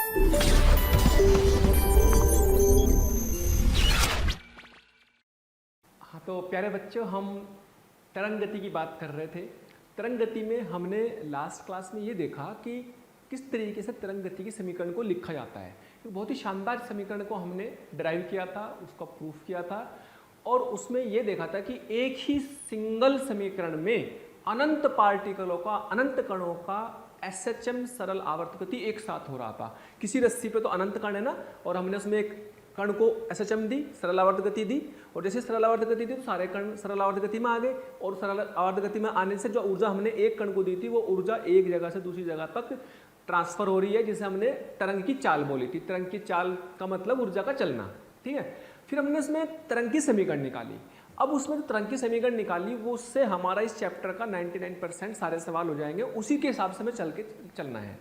हाँ, तो प्यारे बच्चों, हम तरंग गति की बात कर रहे थे। तरंग गति में हमने लास्ट क्लास में ये देखा कि किस तरीके से तरंग गति के समीकरण को लिखा जाता है। एक बहुत ही शानदार समीकरण को हमने ड्राइव किया था, उसका प्रूफ किया था, और उसमें ये देखा था कि एक ही सिंगल समीकरण में अनंत पार्टिकलों का, अनंत कणों का SHM सरल आवर्त गति एक साथ हो रहा था। किसी रस्सी पे तो अनंत कण है ना, और हमने उसमें एक कण को SHM दी, सरल आवर्त गति दी, और जैसे सरल आवर्त गति दी तो सारे कण सरल आवर्त गति में आ गए, और सरल आवर्त गति में आने से जो ऊर्जा हमने एक कण को दी थी वो ऊर्जा एक जगह से दूसरी जगह तक ट्रांसफर हो रही है, जिसे हमने तरंग की चाल बोली थी। तरंग की चाल का मतलब ऊर्जा का चलना, ठीक है। फिर हमने इसमें तरंग की समीकरण निकाली। अब उसमें जो तरंग की समीकरण निकाली वो उससे हमारा इस चैप्टर का 99% सारे सवाल हो जाएंगे, उसी के हिसाब से हमें चलना है।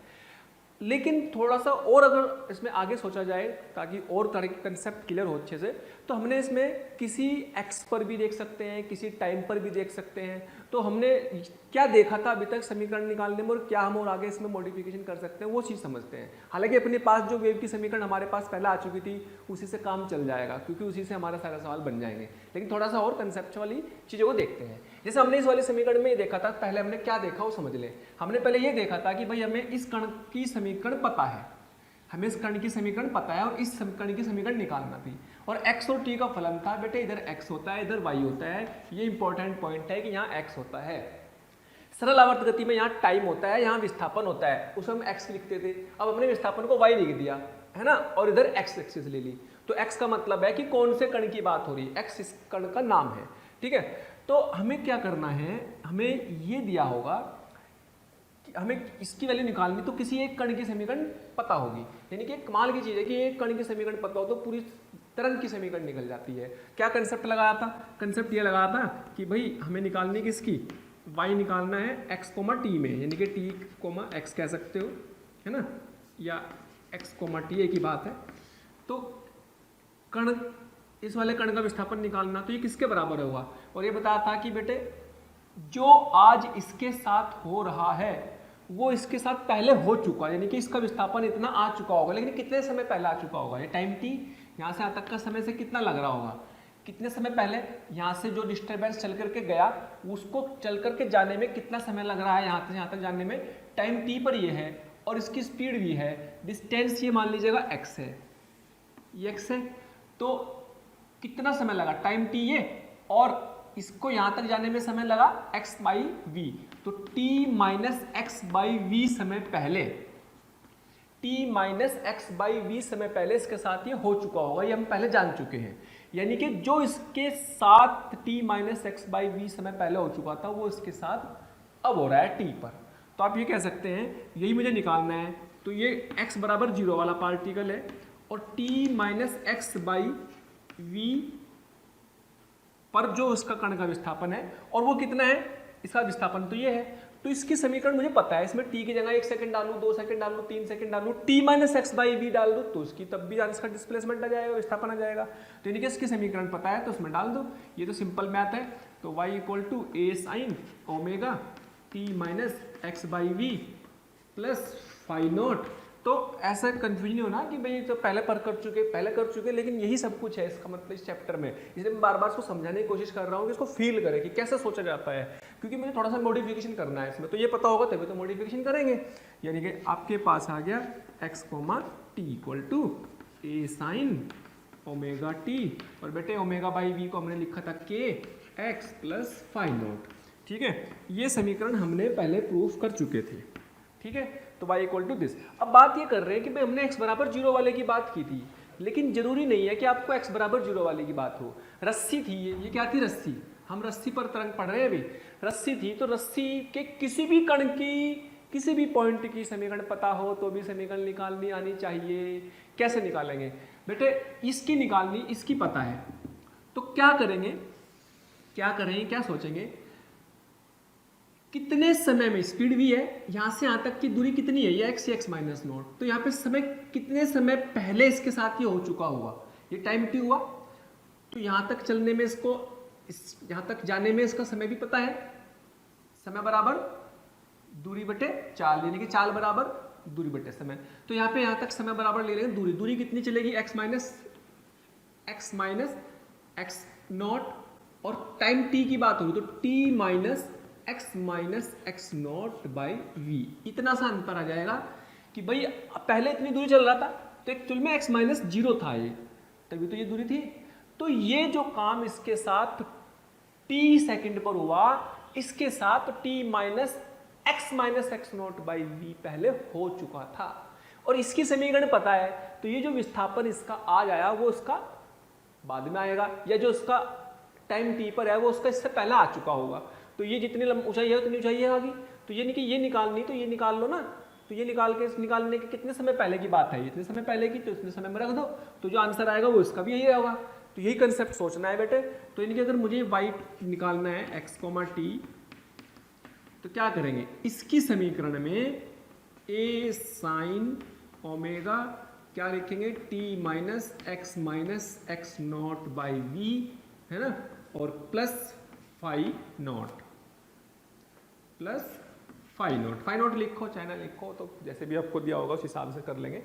लेकिन थोड़ा सा और अगर इसमें आगे सोचा जाए ताकि और तरह के कंसेप्ट क्लियर हो अच्छे से, तो हमने इसमें किसी एक्स पर भी देख सकते हैं, किसी टाइम पर भी देख सकते हैं। तो हमने क्या देखा था अभी तक समीकरण निकालने में, और क्या हम और आगे इसमें मॉडिफिकेशन कर सकते हैं वो चीज़ समझते हैं। हालांकि अपने पास जो वेव की समीकरण हमारे पास पहले आ चुकी थी उसी से काम चल जाएगा, क्योंकि उसी से हमारा सारा सवाल बन जाएंगे। लेकिन थोड़ा सा और कंसेप्ट वाली चीज़ों को देखते हैं। जैसे हमने इस वाले समीकरण में ये देखा था, पहले हमने क्या देखा वो समझ लें। हमने पहले ये देखा था कि भाई हमें इस कण की समीकरण पता है, हमें इस कण की समीकरण पता है, और इस कण की समीकरण निकालना थी। और x और t का फलन था, बेटे इधर x होता है, इधर y होता है। ये इंपॉर्टेंट पॉइंट है कि यहाँ x होता है। सरल आवर्त गति में यहाँ टाइम होता है, यहाँ विस्थापन होता है, उसमें हम x लिखते थे। अब हमने विस्थापन को y लिख दिया है ना, और इधर x एक्सिस ले ली। तो x का मतलब है कि कौन से कण की बात हो रही है, x इस कण का नाम है, ठीक है। तो हमें क्या करना है, हमें ये दिया होगा कि हमें इसकी वैल्यू निकालनी, तो किसी एक कण की समीकरण पता होगी। यानी कि कमाल की चीज़ है कि एक कण की समीकरण पता हो तो पूरी तरंग की समीकरण निकल जाती है। क्या कंसेप्ट लगाया था? कंसेप्ट ये लगाया था कि भाई हमें निकालनी किसकी, y निकालना है x, t में, यानी कि t, x कह सकते हो, है ना, या x, t एक ही बात है। तो कण, इस वाले कण का विस्थापन निकालना, तो ये किसके बराबर होगा। और ये बताया था कि बेटे जो आज इसके साथ हो रहा है वो इसके साथ पहले हो चुका है, यानी कि इसका विस्थापन इतना आ चुका होगा, लेकिन कितने समय पहले आ चुका होगा। ये टाइम t यहाँ से यहाँ तक का समय से कितना लग रहा होगा, कितने समय पहले यहाँ से जो डिस्टर्बेंस चल करके गया उसको चल करके जाने में कितना समय लग रहा है, यहाँ से यहाँ तक जाने में टाइम t पर ये है, और इसकी स्पीड भी है। डिस्टेंस ये मान लीजिएगा x है, ये x है, तो कितना समय लगा टाइम t ये, और इसको यहाँ तक जाने में समय लगा x/v। तो t माइनस x/v समय पहले, t माइनस x/v समय पहले इसके साथ ये हो चुका होगा, ये हम पहले जान चुके हैं। यानी कि जो इसके साथ t माइनस x/v समय पहले हो चुका था वो इसके साथ अब हो रहा है t पर। तो आप ये कह सकते हैं यही मुझे निकालना है। तो ये x बराबर 0 वाला पार्टिकल है, और t माइनस x/v पर जो उसका कण का विस्थापन है, और वो कितना है, इसका विस्थापन तो ये है। तो इसकी समीकरण मुझे पता है, इसमें t की जगह 1 सेकंड डालूं, 2 सेकंड डालूं, 3 सेकंड डालूं, t माइनस x/v डाल दूं, तो उसकी तब भी इसका डिस्प्लेसमेंट आ जाएगा, विस्थापन आ जाएगा। तो यानी कि इसकी समीकरण पता है तो उसमें डाल दो। ये तो सिंपल मैथ है। तो y equal to a sine omega t minus x/v plus phi naught. तो ऐसा कंफ्यूजन नहीं होना कि भाई तो पहले कर चुके, लेकिन यही सब कुछ है इसका मतलब इस चैप्टर में। इसलिए मैं बार बार इसको समझाने की कोशिश कर रहा हूँ कि इसको फील करें कि कैसे सोचा जाता है, क्योंकि मुझे थोड़ा सा मॉडिफिकेशन करना है इसमें। तो ये पता होगा तभी तो मॉडिफिकेशन करेंगे। यानी कि आपके पास आ गया x, t equal to a sine omega t, और बेटे ओमेगा/v को हमने लिखा था k x plus phi naught, ठीक है। ये समीकरण हमने पहले प्रूफ कर चुके थे, ठीक है। तो y इक्वल टू दिस। अब बात ये कर रहे हैं कि भाई हमने x बराबर 0 वाले की बात की थी, लेकिन जरूरी नहीं है कि आपको x बराबर 0 वाले की बात हो। रस्सी थी, ये क्या थी, रस्सी। हम रस्सी पर तरंग पढ़ रहे हैं अभी। रस्सी थी, तो रस्सी के किसी भी कण की, किसी भी पॉइंट की समीकरण पता हो तो भी समीकरण निकालनी आनी चाहिए। कैसे निकालेंगे बेटे, इसकी निकालनी, इसकी पता है, तो क्या करेंगे, क्या सोचेंगे, कितने समय में स्पीड भी है, यहाँ से यहाँ तक की दूरी कितनी है, ये x माइनस नॉट। तो यहाँ पे समय कितने समय पहले इसके साथ ये हो चुका होगा, ये टाइम t हुआ। तो यहाँ तक चलने में इसको, यहाँ तक जाने में इसका समय भी पता है। समय बराबर दूरी बटे चाल, यानी कि चाल बराबर दूरी बटे समय। तो यहाँ पे यहाँ तक समय बराबर ले लेंगे दूरी। दूरी कितनी चलेगी? x माइनस एक्स नॉट, और टाइम t की बात होगी तो t minus x naught by v. इतना सा अंतर आ जाएगा कि भाई पहले इतनी दूरी चल रहा था तो एक्चुअल में x माइनस 0 था, ये तभी तो ये दूरी थी। तो ये जो काम इसके साथ t सेकंड पर हुआ, इसके साथ t minus x naught by v पहले हो चुका था, और इसकी समीकरण पता है। तो ये जो विस्थापन इसका आज आया वो उसका बाद में आएगा, या जो उसका टाइम t पर है वो उसका इससे पहले आ चुका होगा। तो ये जितनी ऊंचाई है उतनी ऊंचाई है आगे। तो ये नहीं कि ये निकालनी, तो ये निकाल लो ना। तो ये निकालने के कितने समय पहले की बात है? इतने समय पहले की, तो इतने समय में रख दो, तो जो आंसर आएगा वो इसका भी यही होगा। तो यही कंसेप्ट सोचना है बेटे। तो इनके अगर मुझे y निकालना है x, t, तो क्या करेंगे? इसकी समीकरण में a साइन ओमेगा क्या लिखेंगे? t minus x naught by v, है ना, और प्लस फाई नॉट लिखो, चाहे ना लिखो, तो जैसे भी आपको दिया होगा उस हिसाब से कर लेंगे।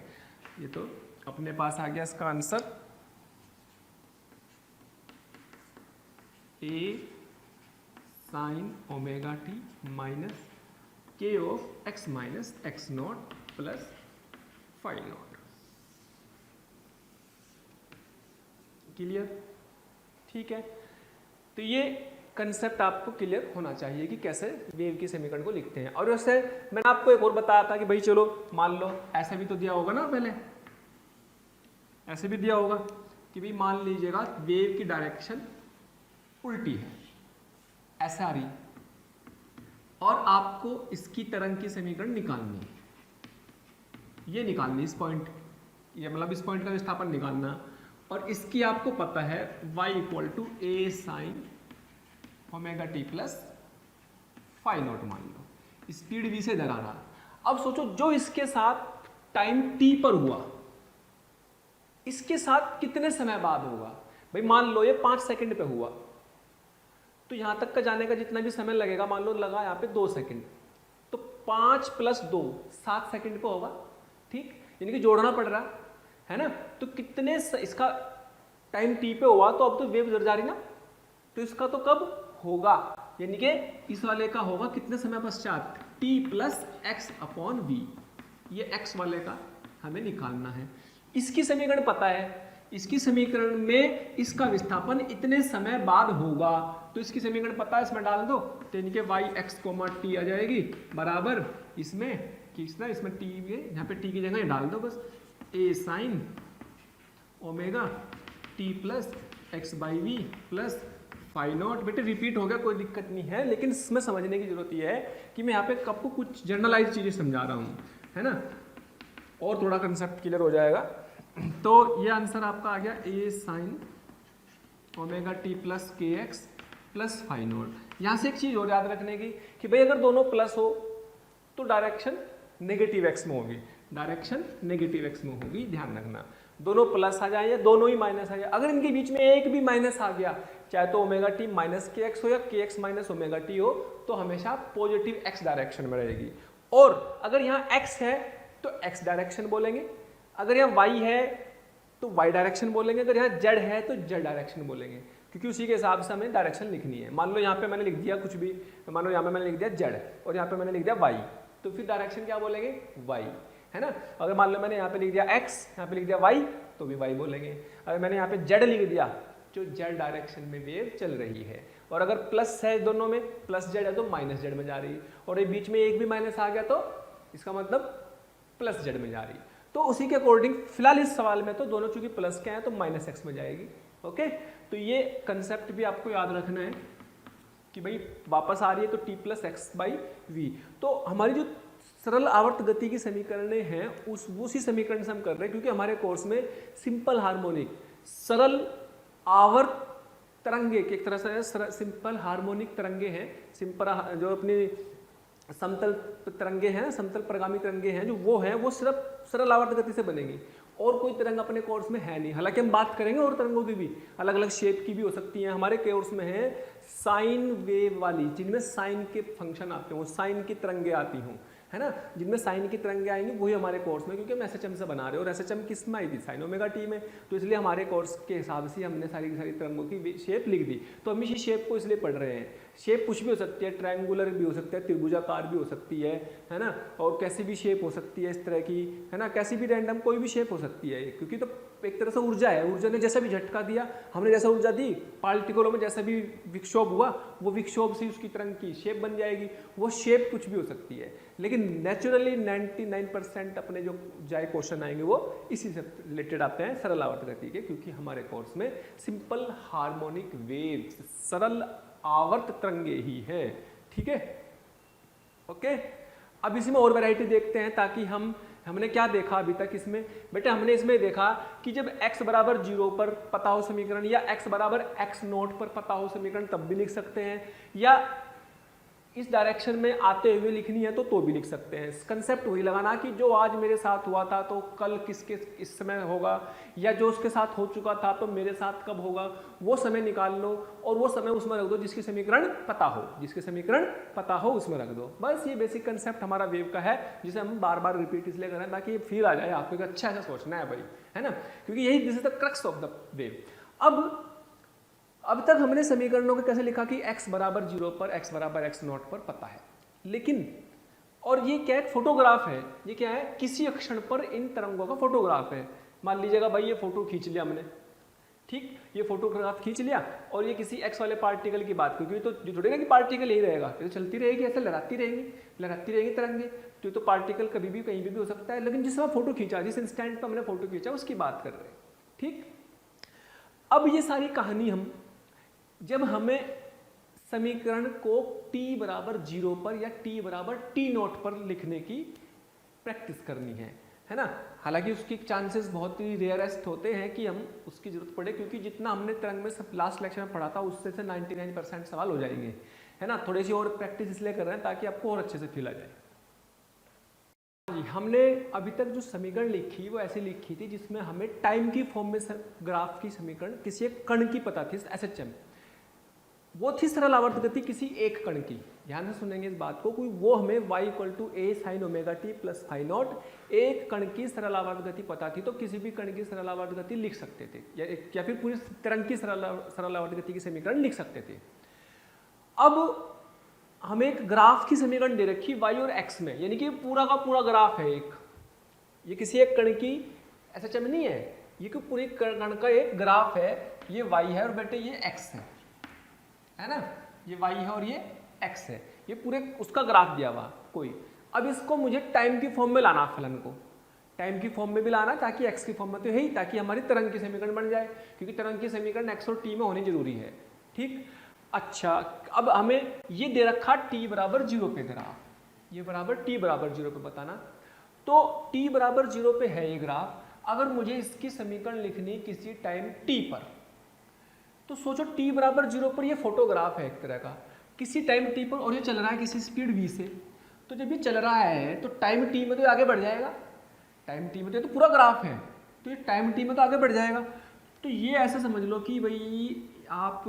ये तो अपने पास आ गया इसका answer, a sine omega t minus k of x minus x naught plus phi naught. Clear? ठीक है। तो ये कंसेप्ट आपको क्लियर होना चाहिए कि कैसे वेव की समीकरण को लिखते हैं। और वैसे मैंने आपको एक और बताया था कि भाई चलो मान लो ऐसे भी तो दिया होगा ना, पहले ऐसे भी दिया होगा कि भाई मान लीजिएगा वेव की डायरेक्शन उल्टी है, ऐसा आ रही, और आपको इसकी तरंग की समीकरण निकालनी है, ये निकालनी, इस पॉइंट, ये मतलब इस पॉइंट का विस्थापन निकालना, और इसकी आपको पता है y equal to a sine omega t plus phi naught मान लो, स्पीड v से इधर आ रहा। अब सोचो जो इसके साथ टाइम t पर हुआ, इसके साथ कितने समय बाद होगा? भाई मान लो ये 5 सेकंड पे हुआ, तो यहां तक का जाने का जितना भी समय लगेगा, मान लो लगा यहाँ पे 2 सेकंड, तो 5 प्लस 2 7 सेकंड पे होगा, ठीक, यानी कि जोड़ना पड़ रहा है ना। तो कितने इसका टाइम t पे हुआ, तो अब तो वेव उधर जा रही ना, तो इसका तो कब होगा, यानी कि इस वाले का होगा कितने समय पश्चात? t plus x upon v. ये x वाले का हमें निकालना है। इसकी समीकरण पता है, इसकी समीकरण में इसका विस्थापन इतने समय बाद होगा, तो इसकी समीकरण पता है, इसमें डाल दो, तो यानी कि y x t आ जाएगी बराबर इसमें किसना, इसमें t में, यहाँ पे t की जगह डाल दो बस, a sine omega t plus x by v plus phi naught. बेटे रिपीट हो गया, कोई दिक्कत नहीं है, लेकिन इसमें समझने की जरूरत यह है कि मैं यहाँ पे आपको कुछ जनरलाइज चीजें समझा रहा हूँ, है ना, और थोड़ा कंसेप्ट क्लियर हो जाएगा। तो ये आंसर आपका आ गया a sine omega t plus k x plus phi not. यहाँ से एक चीज और याद रखने की कि भाई अगर दोनों प्लस हो तो डायरेक्शन नेगेटिव एक्स में होगी, डायरेक्शन नेगेटिव एक्स में होगी, ध्यान रखना। दोनों प्लस आ जाए या दोनों ही माइनस आ जाए, अगर इनके बीच में एक भी माइनस आ गया, चाहे तो omega t minus k x हो या के एक्स माइनस ओमेगा टी हो, तो हमेशा पॉजिटिव एक्स डायरेक्शन में रहेगी। और अगर यहाँ एक्स है तो एक्स डायरेक्शन बोलेंगे, अगर यहाँ वाई है तो वाई डायरेक्शन बोलेंगे, अगर यहाँ जेड है तो जेड डायरेक्शन बोलेंगे, क्योंकि उसी के हिसाब से हमें डायरेक्शन लिखनी है। मान लो यहाँ पे मैंने लिख दिया कुछ भी, मान लो यहाँ पे मैंने लिख दिया जेड और यहाँ पे मैंने लिख दिया वाई, तो फिर डायरेक्शन क्या बोलेंगे? वाई, है ना। अगर मान लो मैंने यहाँ पे लिख दिया x, यहाँ पे लिख दिया y, तो भी y बोलेंगे। अगर मैंने यहाँ पे z लिख दिया, जो z डायरेक्शन में वेव चल रही है, और अगर प्लस है दोनों में, प्लस z है तो माइनस z में जा रही है, और ये बीच में एक भी माइनस आ गया तो इसका मतलब प्लस z में जा रही है। तो उसी के अकॉर्डिंग फिलहाल इस सवाल में तो दोनों चूंकि प्लस के हैं तो माइनस x में जाएगी। ओके, तो ये कंसेप्ट भी आपको याद रखना है कि भाई वापस आ रही है तो t plus x by v. तो हमारी जो सरल आवर्त गति की समीकरणें हैं उसी समीकरण से हम कर रहे हैं, क्योंकि हमारे कोर्स में सिंपल हार्मोनिक सरल आवर्त तरंगे की एक तरह से सिंपल हार्मोनिक तरंगे हैं, सिंपल जो अपनी समतल तरंगे हैं, समतल प्रगामी तरंगे हैं, जो वो हैं वो सिर्फ सरल आवर्त गति से बनेगी, और कोई तरंग अपने कोर्स में है नहीं। हालांकि हम बात करेंगे और तरंगों की भी, अलग अलग शेप की भी हो सकती हैं। हमारे कोर्स में है साइन वेव वाली, जिनमें साइन के फंक्शन आते हैं, वो साइन की तरंगे आती हों, है ना, जिनमें साइन की तरंगे आएंगी वही हमारे कोर्स में, क्योंकि हम SHM से बना रहे हैं और SHM किस में आई थी, साइन ओमेगा टी में, तो इसलिए हमारे कोर्स के हिसाब से हमने सारी की सारी तरंगों की शेप लिख दी। तो हम इसी शेप को इसलिए पढ़ रहे हैं। शेप कुछ भी हो सकती है, ट्रायंगुलर भी हो सकता है, त्रिभुजाकार भी हो सकती है ना, और कैसी भी शेप हो सकती है इस तरह की, है ना, कैसी भी रैंडम कोई भी शेप हो सकती है, क्योंकि तो एक तरह से ऊर्जा है, ऊर्जा ने जैसा भी झटका दिया, हमने जैसा ऊर्जा दी, पार्टिकलों में जैसा भी विक्षोभ हुआ, वो विक्षोभ से उसकी तरंग की शेप बन जाएगी। वो शेप कुछ भी हो सकती है, लेकिन नेचुरली 99% अपने जो जाए क्वेश्चन आएंगे वो इसी से रिलेटेड आते हैं, सरल आवर्त गति के, क्योंकि हमारे कोर्स में सिंपल हार्मोनिक वेव्स, सरल आवर्त तरंगे ही है। ठीक है, ओके। अब इसी में और वैरायटी देखते हैं, ताकि हमने क्या देखा अभी तक इसमें, बेटे हमने इसमें देखा कि जब x बराबर 0 पर पता हो समीकरण, या x बराबर x0 पर पता हो समीकरण, तब भी लिख सकते हैं, या इस डायरेक्शन में आते हुए लिखनी है तो भी लिख सकते हैं। कंसेप्ट वही लगाना कि जो आज मेरे साथ हुआ था तो कल किसके इस समय होगा, या जो उसके साथ हो चुका था तो मेरे साथ कब होगा, वो समय निकाल लो और वो समय उसमें रख दो जिसकी समीकरण पता हो, जिसके समीकरण पता हो उसमें रख दो। बस ये बेसिक कंसेप्ट हमारा वेव का है, जिसे हम बार बार रिपीट इसलिए कर रहे हैं ताकि ये फील आ जाए आपको कि अच्छा ऐसा सोचना है भाई, है ना, क्योंकि यही this is the crux of the wave. अब तक हमने समीकरणों को कैसे लिखा कि x बराबर 0 पर, x बराबर x0 पर पता है, लेकिन और ये क्या है, फोटोग्राफ है, ये क्या है, किसी क्षण पर इन तरंगों का फोटोग्राफ है। मान लीजिएगा भाई ये फोटो खींच लिया हमने, ठीक, ये फोटोग्राफ खींच लिया और ये किसी x वाले पार्टिकल की बात, क्योंकि तो थोड़ी ना कि पार्टिकल यही रहेगा, ये तो चलती रहेगी, ऐसे लहराती रहेगी तरंगे, तो पार्टिकल कभी भी कहीं भी हो सकता है, लेकिन जिस समय फोटो खींचा, जिस इंस्टेंट पर हमने फोटो खींचा उसकी बात कर रहे हैं। ठीक, अब ये सारी कहानी हम जब हमें समीकरण को t बराबर 0 पर या t बराबर t0 पर लिखने की प्रैक्टिस करनी है ना, हालांकि उसकी चांसेस बहुत ही रेयरेस्ट होते हैं कि हम उसकी जरूरत पड़े, क्योंकि जितना हमने तरंग में सब लास्ट लेक्चर में पढ़ा था उससे 99% सवाल हो जाएंगे, है ना। थोड़ी सी और प्रैक्टिस इसलिए कर रहे हैं ताकि आपको और अच्छे से फील आ जाए। हमने अभी तक जो समीकरण लिखी वो ऐसे लिखी थी जिसमें हमें टाइम की फॉर्म में ग्राफ की समीकरण किसी एक कण की पता थी, SHM, वो थी सरल आवर्त गति किसी एक कण की। ध्यान से सुनेंगे इस बात को, कोई वो हमें y = a sin omega t plus phi naught, एक कण की सरल आवर्त गति पता थी, तो किसी भी कण की सरल आवर्त गति लिख सकते थे, या फिर पूरी तरंग की सरल आवर्त गति की समीकरण लिख सकते थे। अब हमें एक ग्राफ की समीकरण दे रखी y और x में, यानी कि पूरा का पूरा ग्राफ है एक, ये किसी एक कण की SHM नहीं है, ये कि पूरी कण का एक ग्राफ है, ये y है और बेटे ये x है ना, ये y है और ये x है, ये पूरे उसका ग्राफ दिया हुआ कोई। अब इसको मुझे टाइम की फॉर्म में लाना, फलन को टाइम की फॉर्म में भी लाना, ताकि x की फॉर्म में तो यही, ताकि हमारी तरंग की समीकरण बन जाए, क्योंकि तरंग की समीकरण x और t में होनी जरूरी है। ठीक, अच्छा, अब हमें ये दे रखा t बराबर 0 पे ग्राफ, ये बराबर t बराबर 0 पे बताना, तो t बराबर 0 पे है ये ग्राफ। अगर मुझे इसकी समीकरण लिखनी किसी टाइम t पर, तो सोचो t बराबर 0 पर ये फोटोग्राफ है एक तरह का किसी टाइम t पर, और ये चल रहा है किसी स्पीड v से, तो जब ये चल रहा है तो टाइम t में तो आगे बढ़ जाएगा, टाइम t में तो पूरा ग्राफ है, तो ये टाइम t में तो आगे बढ़ जाएगा। तो ये ऐसे समझ लो कि भाई आप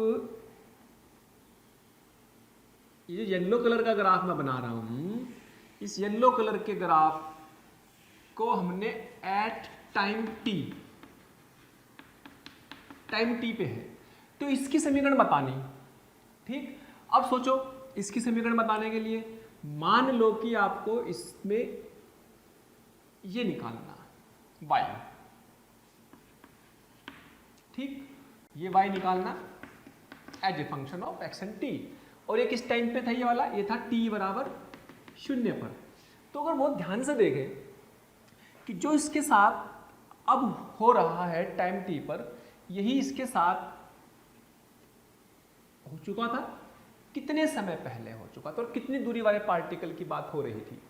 ये येलो कलर का ग्राफ मैं बना रहा हूँ, इस येलो कलर के ग्राफ को हमने एट टाइम t पे है, तो इसकी समीकरण बतानी। ठीक, अब सोचो इसकी समीकरण बताने के लिए मान लो कि आपको इसमें ये निकालना y, ठीक, ये y निकालना as a function of x and t, और ये किस टाइम पे था ये वाला, ये था t बराबर 0 पर। तो अगर बहुत ध्यान से देखें कि जो इसके साथ अब हो रहा है टाइम t पर, यही इसके साथ हो चुका था, कितने समय पहले हो चुका था, और कितनी दूरी वाले पार्टिकल की बात हो रही थी।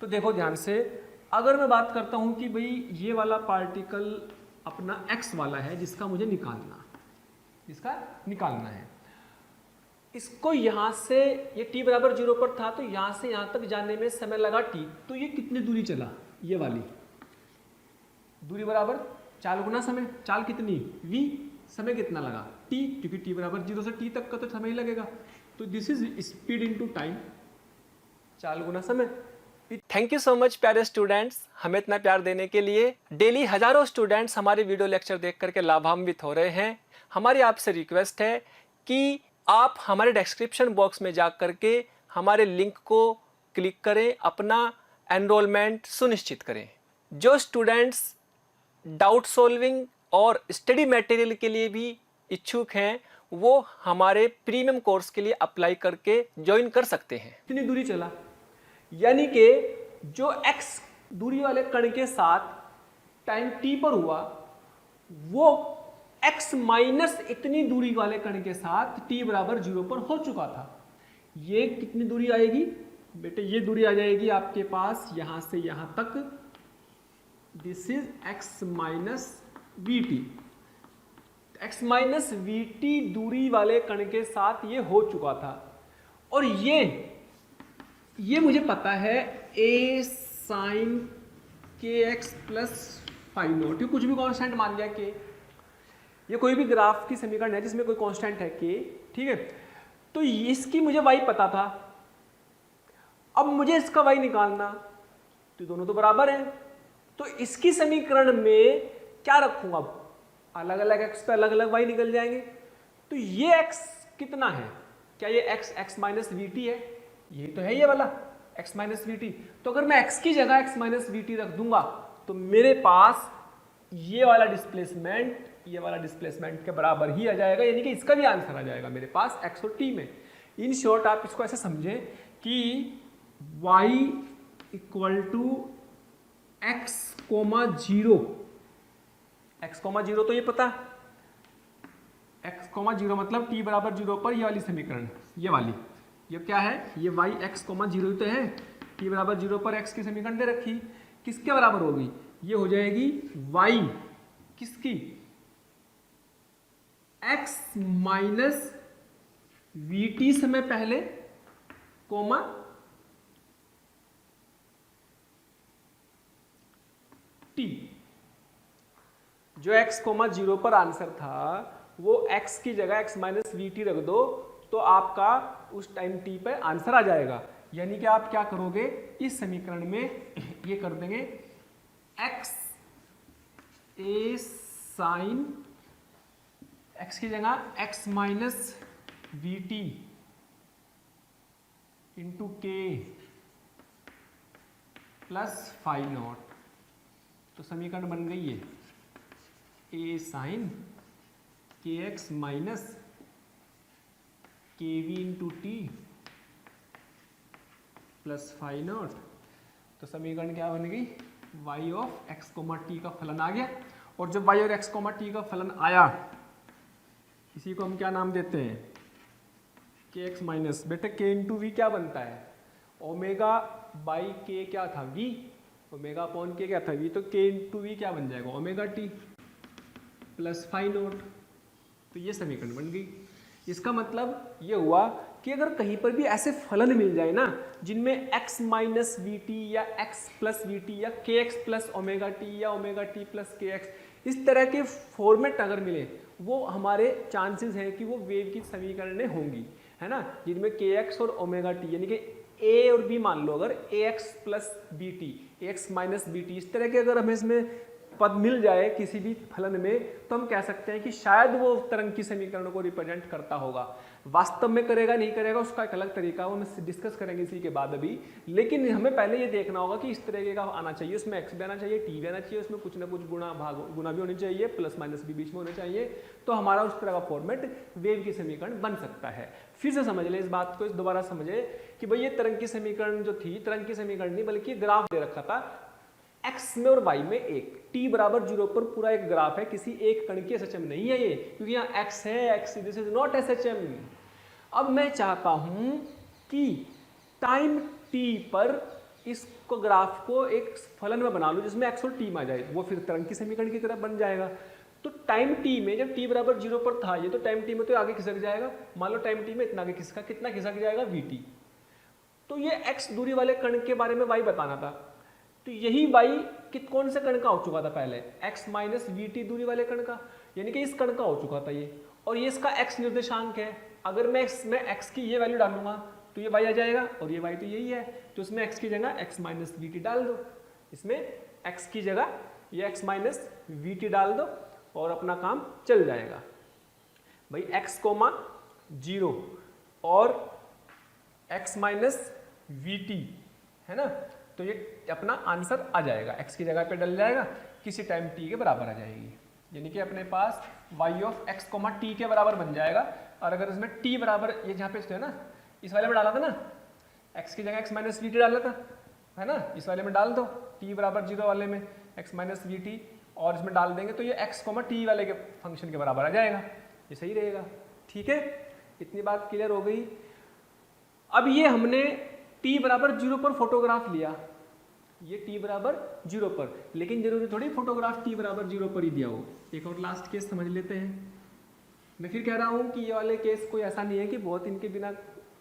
तो देखो ध्यान से, अगर मैं बात करता हूं कि भाई ये वाला पार्टिकल अपना x वाला है जिसका मुझे निकालना है, इसको यहां से, ये t बराबर 0 पर था, तो यहां से यहां तक जाने में समय लगा t, तो ये कितनी दूरी चला, ये वाली दूरी बराबर चाल गुना समय, चाल कितनी v, समय कितना लगा t, क्योंकि t बराबर 0 से t तक का तो समय ही लगेगा, तो this is speed into time, चाल गुना समय, थैंक यू सो मच प्यारे स्टूडेंट्स, हमें इतना प्यार देने के लिए। डेली हजारों स्टूडेंट्स हमारे वीडियो लेक्चर देख करके लाभान्वित हो रहे हैं। हमारी आपसे रिक्वेस्ट है कि आप हमारे डिस्क्रिप्शन बॉक्स में जा करके हमारे लिंक को क्लिक करें, अपना एनरोलमेंट सुनिश्चित करें। जो स्टूडेंट्स डाउट सॉल्विंग और स्टडी मटेरियल के लिए भी इच्छुक हैं, वो हमारे प्रीमियम कोर्स के लिए अप्लाई करके ज्वाइन कर सकते हैं। कितनी दूरी चला, यानी कि जो x दूरी वाले कण के साथ टाइम t पर हुआ, वो x माइनस इतनी दूरी वाले कण के साथ t बराबर 0 पर हो चुका था। ये कितनी दूरी आएगी बेटे, ये दूरी आ जाएगी आपके पास यहां से यहां तक, this is x minus v T. x minus v T दूरी वाले कण के साथ ये हो चुका था। और ये मुझे पता है a sign k x plus five not, ये कुछ भी कांस्टेंट मान लिया के, ये कोई भी ग्राफ की समीकरण है जिसमें कोई कांस्टेंट है के, ठीक है। तो इसकी मुझे y पता था, अब मुझे इसका y निकालना, तो दोनों तो बराबर हैं, तो इसकी समीकरण में क्या रखूंगा, अब अलग अलग x पे अलग अलग y निकल जाएंगे। तो ये x कितना है, क्या ये x माइनस वी टी है, ये तो है ये वाला x माइनस वी टी। तो अगर मैं x की जगह x माइनस वी टी रख दूंगा तो मेरे पास ये वाला डिस्प्लेसमेंट के बराबर ही आ जाएगा, यानी कि इसका भी आंसर आ जाएगा मेरे पास x और t में। इन शॉर्ट आप इसको ऐसे समझें कि y equal to x comma zero, तो ये पता, x कोमा जीरो मतलब t बराबर 0 पर ये वाली समीकरण, ये वाली, ये क्या है, ये y x कोमा 0 तो है, t बराबर 0 पर x की समीकरण दे रखी, किसके बराबर होगी, ये हो जाएगी y किसकी, x माइनस वी टी समय पहले कोमा t। जो x कोमा 0 पर आंसर था वो x की जगह x माइनस वी टी रख दो, तो आपका उस टाइम t पे आंसर आ जाएगा। यानी कि आप क्या करोगे, इस समीकरण में ये कर देंगे x ए साइन, x की जगह x minus v t into k plus five naught, तो समीकरण बन गई है a sine k x minus k v into t plus five naught. तो समीकरण क्या बन गई, y of x comma t का फलन आ गया। और जब y और x कोमा टी का फलन आया, इसी को हम क्या नाम देते हैं, के एक्स माइनस, बेटे के इंटू वी क्या बनता है, ओमेगा बाई के क्या था v, ओमेगा अपॉन के क्या था v, तो के इंटू वी क्या बन जाएगा, omega t plus five naught. तो ये समीकरण बन गई। इसका मतलब ये हुआ कि अगर कहीं पर भी ऐसे फलन मिल जाए ना जिनमें x माइनस वी टी या x प्लस वी टी या के एक्स प्लस ओमेगा टी या omega t plus k x, इस तरह के फॉर्मेट अगर मिले, वो हमारे चांसेस हैं कि वो वेव की समीकरणें होंगी, है ना, जिनमें के एक्स और ओमेगा टी, यानी कि a और b मान लो, अगर a x plus b t, x minus b t, इस तरह के अगर हमें इसमें पद मिल जाए किसी भी फलन में, तो हम कह सकते हैं कि शायद वो तरंग की समीकरणों को रिप्रेजेंट करता होगा। वास्तव में करेगा नहीं करेगा उसका एक अलग तरीका, वो हम डिस्कस करेंगे इसी के बाद अभी। लेकिन हमें पहले ये देखना होगा कि इस तरीके का आना चाहिए, उसमें एक्स भी आना चाहिए, टी भी आना चाहिए, उसमें कुछ ना कुछ गुणा भी होनी चाहिए, प्लस माइनस भी बीच में होने चाहिए, तो हमारा उस तरह का फॉर्मेट वेव की समीकरण बन सकता है। फिर से समझ लें इस बात को, इस दोबारा समझे कि भाई ये तरंग की समीकरण जो थी, तरंग की समीकरण नहीं बल्कि ग्राफ दे रखा था, x में और y में एक, t बराबर 0 पर पूरा एक ग्राफ है, किसी एक कण की SHM नहीं है ये, क्योंकि यहाँ x है, x this is not SHM। अब मैं चाहता हूं कि टाइम t पर इस ग्राफ को एक फलन में बना लूं जिसमें x और t में आ जाए, वो फिर तरंग की समीकरण की तरह बन जाएगा। तो टाइम t में जब t बराबर 0 पर था ये, तो टाइम t में तो आगे खिसक जाएगा, मान लो टाइम t में इतना आगे खिसका, कितना खिसक जाएगा, vt। तो ये x दूरी वाले कण के बारे में y बताना था, तो यही y कौन से कण का हो चुका था पहले, x माइनस वी टी दूरी वाले कण का, यानी कि इस कण का हो चुका था ये, और ये इसका x निर्देशांक है। अगर मैं इसमें x की ये वैल्यू डालूंगा तो ये y आ जाएगा और ये y तो यही है, तो इसमें x की जगह x माइनस वी टी डाल दो, इसमें x की जगह ये x माइनस वी टी डाल दो और अपना काम चल जाएगा। भाई x कोमा 0 और x माइनस वी टी है ना, तो ये अपना आंसर आ जाएगा, x की जगह पे डल जाएगा, किसी टाइम t के बराबर आ जाएगी, यानी कि अपने पास y of x comma t के बराबर बन जाएगा। और अगर इसमें t बराबर ये जहाँ पे है ना, इस वाले में डाला था ना, x की जगह x माइनस वी टी डाला था है ना, इस वाले में डाल दो t बराबर 0 वाले में x माइनस वी टी, और इसमें डाल देंगे तो ये x कोमा टी वाले के फंक्शन के बराबर आ जाएगा, ये सही रहेगा। ठीक है, इतनी बात क्लियर हो गई। अब ये हमने t बराबर 0 पर फोटोग्राफ लिया, ये t बराबर 0 पर, लेकिन जरूरी थोड़ी फोटोग्राफ t बराबर 0 पर ही दिया हो। एक और लास्ट केस समझ लेते हैं। मैं फिर कह रहा हूँ कि ये वाले केस कोई ऐसा नहीं है कि बहुत इनके बिना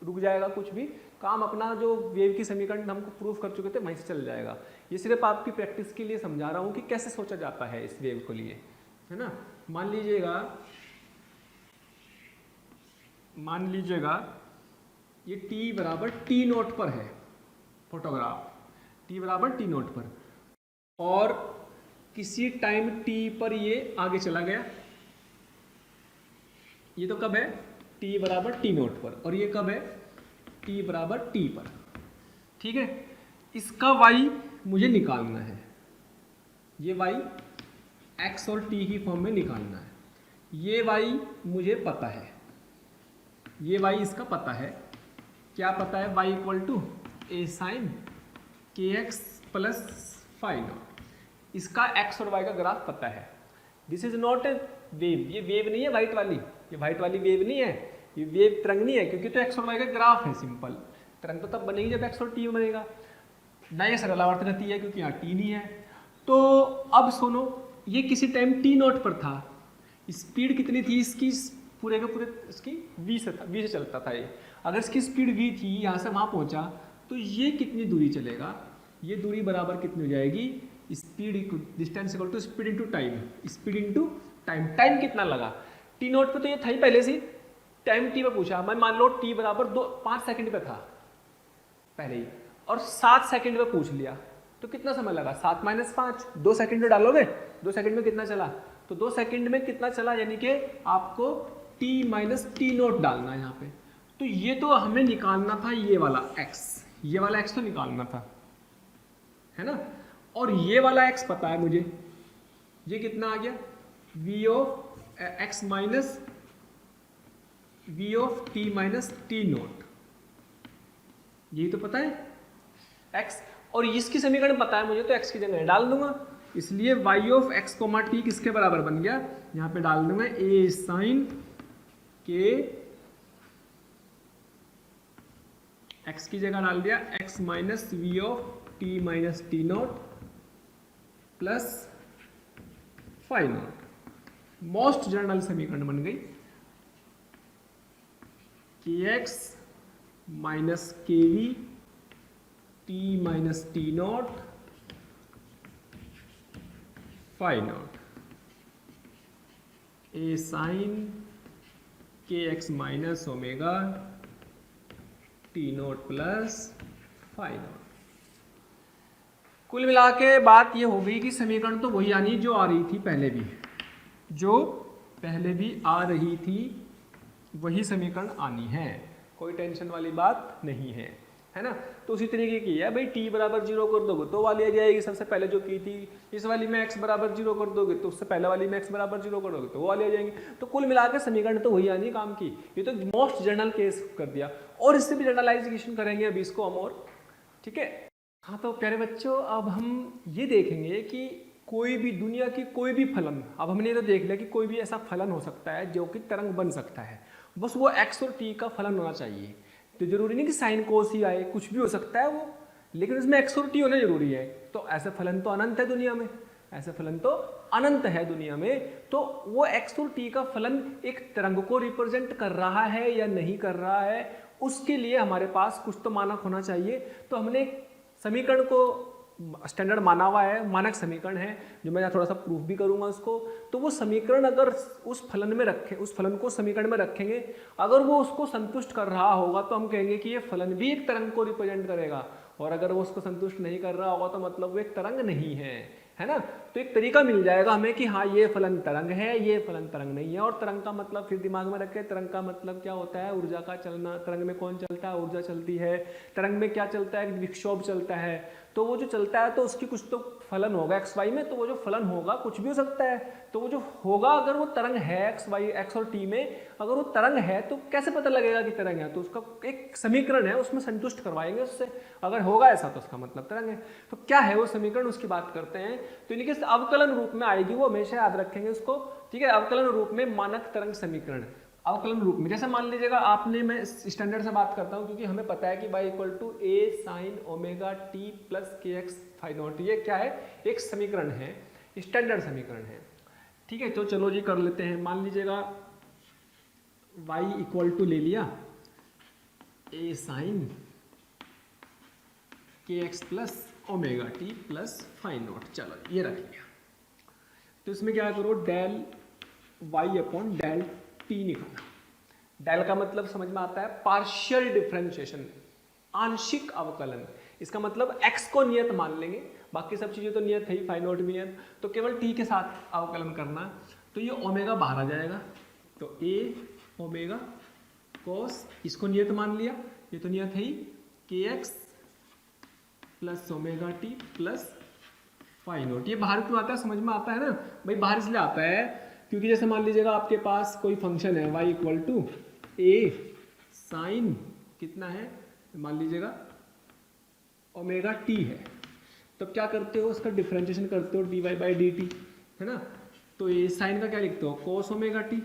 रुक जाएगा कुछ भी, काम अपना जो वेव की समीकरण हमको प्रूफ कर चुके थे वहीं से चल जाएगा। ये सिर्फ आपकी प्रैक्टिस के लिए समझा रहा हूँ कि कैसे सोचा जाता है इस वेव को लिए, है ना। मान लीजिएगा ये t बराबर t नोट पर है फोटोग्राफ, t बराबर t नोट पर, और किसी टाइम t पर ये आगे चला गया, ये तो कब है t बराबर t नोट पर, और ये कब है t बराबर t पर। ठीक है, इसका y मुझे निकालना है, ये y x और t की फॉर्म में निकालना है। ये y मुझे पता है, ये y इसका पता है, क्या पता है, y equal to a sine k x plus phi naught, इसका x और y का ग्राफ पता है। This is not a wave, ये वेव नहीं है व्हाइट वाली, ये व्हाइट वाली वेव नहीं है, ये वेव तरंग नहीं है, क्योंकि तो x और y का ग्राफ है सिंपल। तरंग तो तब बनेगी जब x और t बनेगा, ना ये सरलावर्त रहती है क्योंकि यहाँ t नहीं है। तो अब सुनो, ये किसी टाइम t नोट पर था, स्पीड कितनी थी इसकी, पूरे का पूरे इसकी v से चलता था ये। अगर इसकी स्पीड v थी, यहाँ से वहाँ पहुँचा, तो ये कितनी दूरी चलेगा, ये दूरी बराबर कितनी हो जाएगी, speed distance equal to speed into time, speed into time. Time कितना लगा, टी नोट पे तो ये था ही पहले से, टाइम टी पे पूछा, मैं मान लो टी बराबर 5 सेकंड पे था पहले ही, और 7 सेकंड पे पूछ लिया, तो कितना समय लगा, 7 माइनस 5, 2 सेकंड में डालोगे, 2 सेकंड में कितना चला, तो 2 सेकंड में कितना चला, यानी कि आपको t माइनस टी नोट डालना है यहाँ पे। तो ये तो हमें निकालना था ये वाला x, ये वाला x तो निकालना था, है ना। और ये वाला x पता है मुझे, ये कितना आ गया, v of x minus v of t minus t note, यही तो पता है x, और इसकी समीकरण पता है मुझे, तो x की जगह डाल दूंगा, इसलिए y of x coma t किसके बराबर बन गया, यहाँ पे डाल दूंगा a साइन के, x की जगह डाल दिया x minus v of t minus t naught plus phi naught, most general समीकरण बन गई, kx minus k v t minus t naught phi naught, a sine k x minus omega t naught plus phi naught. कुल मिला के बात ये हो गई कि समीकरण तो वही आनी जो आ रही थी पहले भी, जो पहले भी आ रही थी वही समीकरण आनी है, कोई टेंशन वाली बात नहीं है ना। तो उसी तरीके की है भाई, t बराबर 0 कर दोगे तो वाली आ जाएगी सबसे पहले जो की थी, इस वाली में x बराबर 0 कर दोगे तो उससे पहले वाली में x बराबर 0 कर दोगे तो वो वाली आ जाएंगी। तो कुल मिलाकर समीकरण तो वही आनी काम की, ये तो मोस्ट जनरल केस कर दिया, और इससे भी जनरलाइजेशन करेंगे अभी इसको हम, और ठीक है। हाँ तो प्यारे बच्चों, अब हम ये देखेंगे कि कोई भी दुनिया की कोई भी फलन, अब हमने तो देख लिया कि कोई भी ऐसा फलन हो सकता है जो कि तरंग बन सकता है, बस वो x और t का फलन होना चाहिए। तो जरूरी नहीं कि साइन कोस ही आए, कुछ भी हो सकता है वो, लेकिन उसमें x और t होना जरूरी है। तो ऐसे फलन तो अनंत है दुनिया में, ऐसे फलन तो अनंत है दुनिया में। तो वो x और t का फलन एक तरंग को रिप्रेजेंट कर रहा है या नहीं कर रहा है, उसके लिए हमारे पास कुछ तो मानक होना चाहिए। तो हमने समीकरण को स्टैंडर्ड माना हुआ है, मानक समीकरण है, जो मैं यहाँ थोड़ा सा प्रूफ भी करूँगा उसको। तो वो समीकरण अगर उस फलन में रखें, उस फलन को समीकरण में रखेंगे, अगर वो उसको संतुष्ट कर रहा होगा तो हम कहेंगे कि ये फलन भी एक तरंग को रिप्रेजेंट करेगा, और अगर वो उसको संतुष्ट नहीं कर रहा होगा तो मतलब वो एक तरंग नहीं है ना। तो एक तरीका मिल जाएगा हमें कि हाँ ये फलन तरंग है, ये फलन तरंग नहीं है। और तरंग का मतलब फिर दिमाग में रखें, तरंग का मतलब क्या होता है, ऊर्जा का चलना। तरंग में कौन चलता है, ऊर्जा चलती है। तरंग में क्या चलता है, विक्षोभ चलता है। तो वो जो चलता है तो उसकी कुछ तो फलन होगा एक्स वाई में, तो वो जो फलन होगा कुछ भी हो सकता है। तो वो जो होगा, अगर वो तरंग है एक्स वाई, एक्स और टी में अगर वो तरंग है तो कैसे पता लगेगा कि तरंग है, तो उसका एक समीकरण है, उसमें संतुष्ट करवाएंगे उससे। अगर होगा ऐसा तो उसका मतलब तरंग है। तो क्या है वो समीकरण, उसकी बात करते हैं। तो इनके अवकलन रूप में आएगी, वो हमेशा याद रखेंगे उसको, ठीक है। अवकलन रूप में मानक तरंग समीकरण, अवकलन रूप में। जैसे मान लीजिएगा आपने, मैं स्टैंडर्ड से बात करता हूँ क्योंकि हमें पता है कि y equal to a sine omega t plus k x phi naught, ये क्या है, एक समीकरण है, स्टैंडर्ड समीकरण है, ठीक है। तो चलो जी कर लेते हैं। मान लीजिएगा y इक्वल टू ले लिया a sine k x plus omega t plus phi naught, चलो ये रख लिया। तो इसमें क्या करो, del y upon del t निकालना। डेल का मतलब समझ में आता है पार्शियल डिफरेंशिएशन, आंशिक अवकलन। इसका मतलब x को नियत मान लेंगे, बाकी सब चीजें तो नियत है ही, फाई नॉट भी नियत, तो केवल t के साथ अवकलन करना। तो ये ओमेगा बाहर आ जाएगा, तो a ओमेगा कोस, इसको नियत मान लिया, ये तो नियत है ही, k x plus omega t plus phi naught. ये बाहर क्यों आता है, समझ में आता है ना भाई। बाहर इसलिए आता है क्योंकि जैसे मान लीजिएगा आपके पास कोई फंक्शन है y equal to a sine कितना है, मान लीजिएगा ओमेगा टी है, तो क्या करते हो, उसका डिफरेंशिएशन करते हो d y by d t, है ना। तो ये साइन का क्या लिखते हो, कोस ओमेगा टी।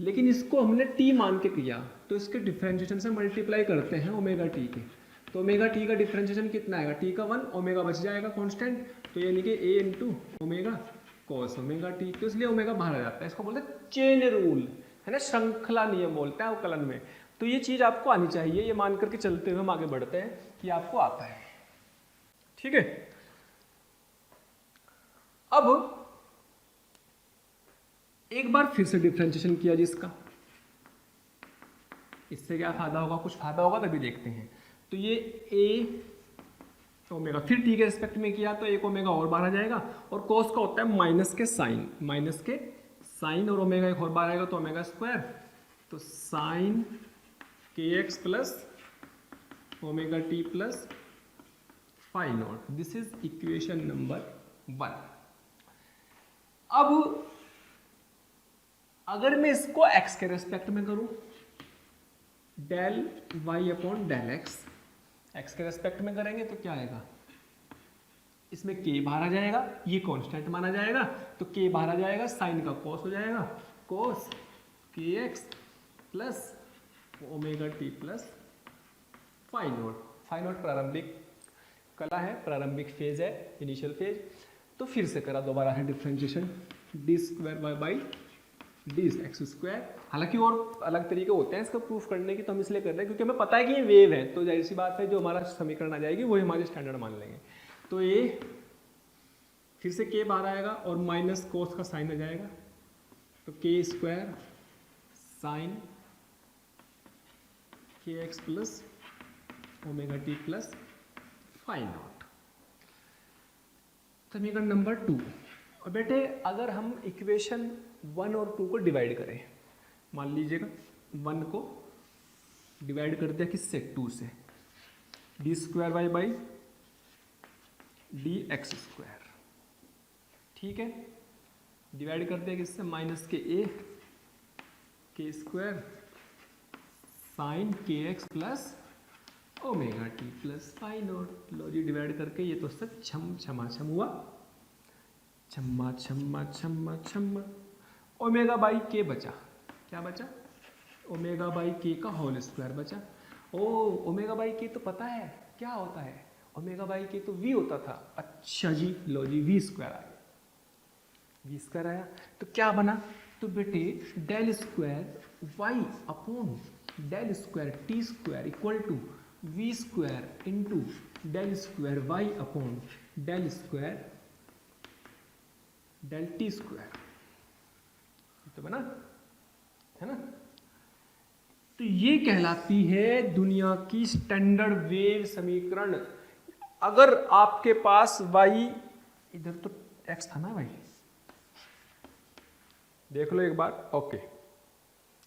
लेकिन इसको हमने t मान के किया, तो इसके डिफरेंशिएशन से मल्टीप्लाई करते हैं ओमेगा टी के। तो ओमेगा टी का डिफरेंशिएशन कितना आएगा, t का 1, ओमेगा बच जाएगा कांस्टेंट, तो यानी कि a into omega cos omega T. तो इसलिए ओमेगा बाहर आ जाता है, इसको बोलते हैं चेन रूल, है ना, श्रृंखला नियम बोलते हैं अवकलन में। तो ये चीज आपको आनी चाहिए, ये मान करके चलते हुए हम आगे बढ़ते हैं कि आपको आता है, ठीक है। अब एक बार फिर से डिफरेंशिएशन किया जिसका, इससे क्या फायदा होगा, कुछ फायदा होगा तभी देखते हैं। तो ये a ओमेगा, फिर t के रिस्पेक्ट में किया तो एक ओमेगा और बाहर आ जाएगा, और कोस का होता है minus k sine, minus k sine, और ओमेगा एक और बाहर आएगा तो ओमेगा स्क्वायर, तो sine k x plus omega t plus phi naught. This is equation number 1। अब अगर मैं इसको x के रेस्पेक्ट में करूं, del y upon del x, x के रेस्पेक्ट में करेंगे तो क्या आएगा, इसमें k बाहर आ जाएगा, ये कांस्टेंट माना जाएगा, तो k बाहर आ जाएगा, साइन का cos हो जाएगा, cos kx plus omega t plus phi naught. Phi naught प्रारंभिक कला है, प्रारंभिक फेज है, इनिशियल फेज। तो फिर से करा दोबारा है differentiation, d square y by d x square. हालांकि और अलग तरीके होते हैं इसका प्रूफ करने की, तो हम इसलिए कर रहे हैं क्योंकि हमें पता है कि ये वेव है, तो जाहिर सी बात है जो हमारा समीकरण आ जाएगी वही हमारे स्टैंडर्ड मान लेंगे। तो ये फिर से k बाहर आएगा और माइनस कोस का साइन आ जाएगा, तो k square sine k x plus omega t plus phi naught. समीकरण नंबर 2। और बेटे अगर हम इक्वेशन 1 और 2 को डिवाइड करें, मान लीजिएगा 1 को डिवाइड कर दिया किससे, 2 से, d square y by d x square, ठीक है। डिवाइड कर दिया किससे, minus k a k square sine k x plus omega t plus phi naught. लो जी डिवाइड करके ये तो सब छम छमा छम हुआ, छम्मा छम्मा छम्मा छम्मा। ओमेगा बाई के बचा, क्या बचा, ओमेगा बाई के का होल स्क्वायर बचा। ओ ओमेगा बाई के तो पता है क्या होता है, ओमेगा बाई के तो वी होता था। अच्छा जी, लो जी वी स्क्वायर आया, वी स्क्वायर आया तो क्या बना, तो बेटे del square y upon del square t square equal to v square into del square y upon del square del t square, तो बना है ना। तो ये कहलाती है दुनिया की स्टैंडर्ड वेव समीकरण। अगर आपके पास y, इधर तो x था ना भाई, देख लो एक बार, okay,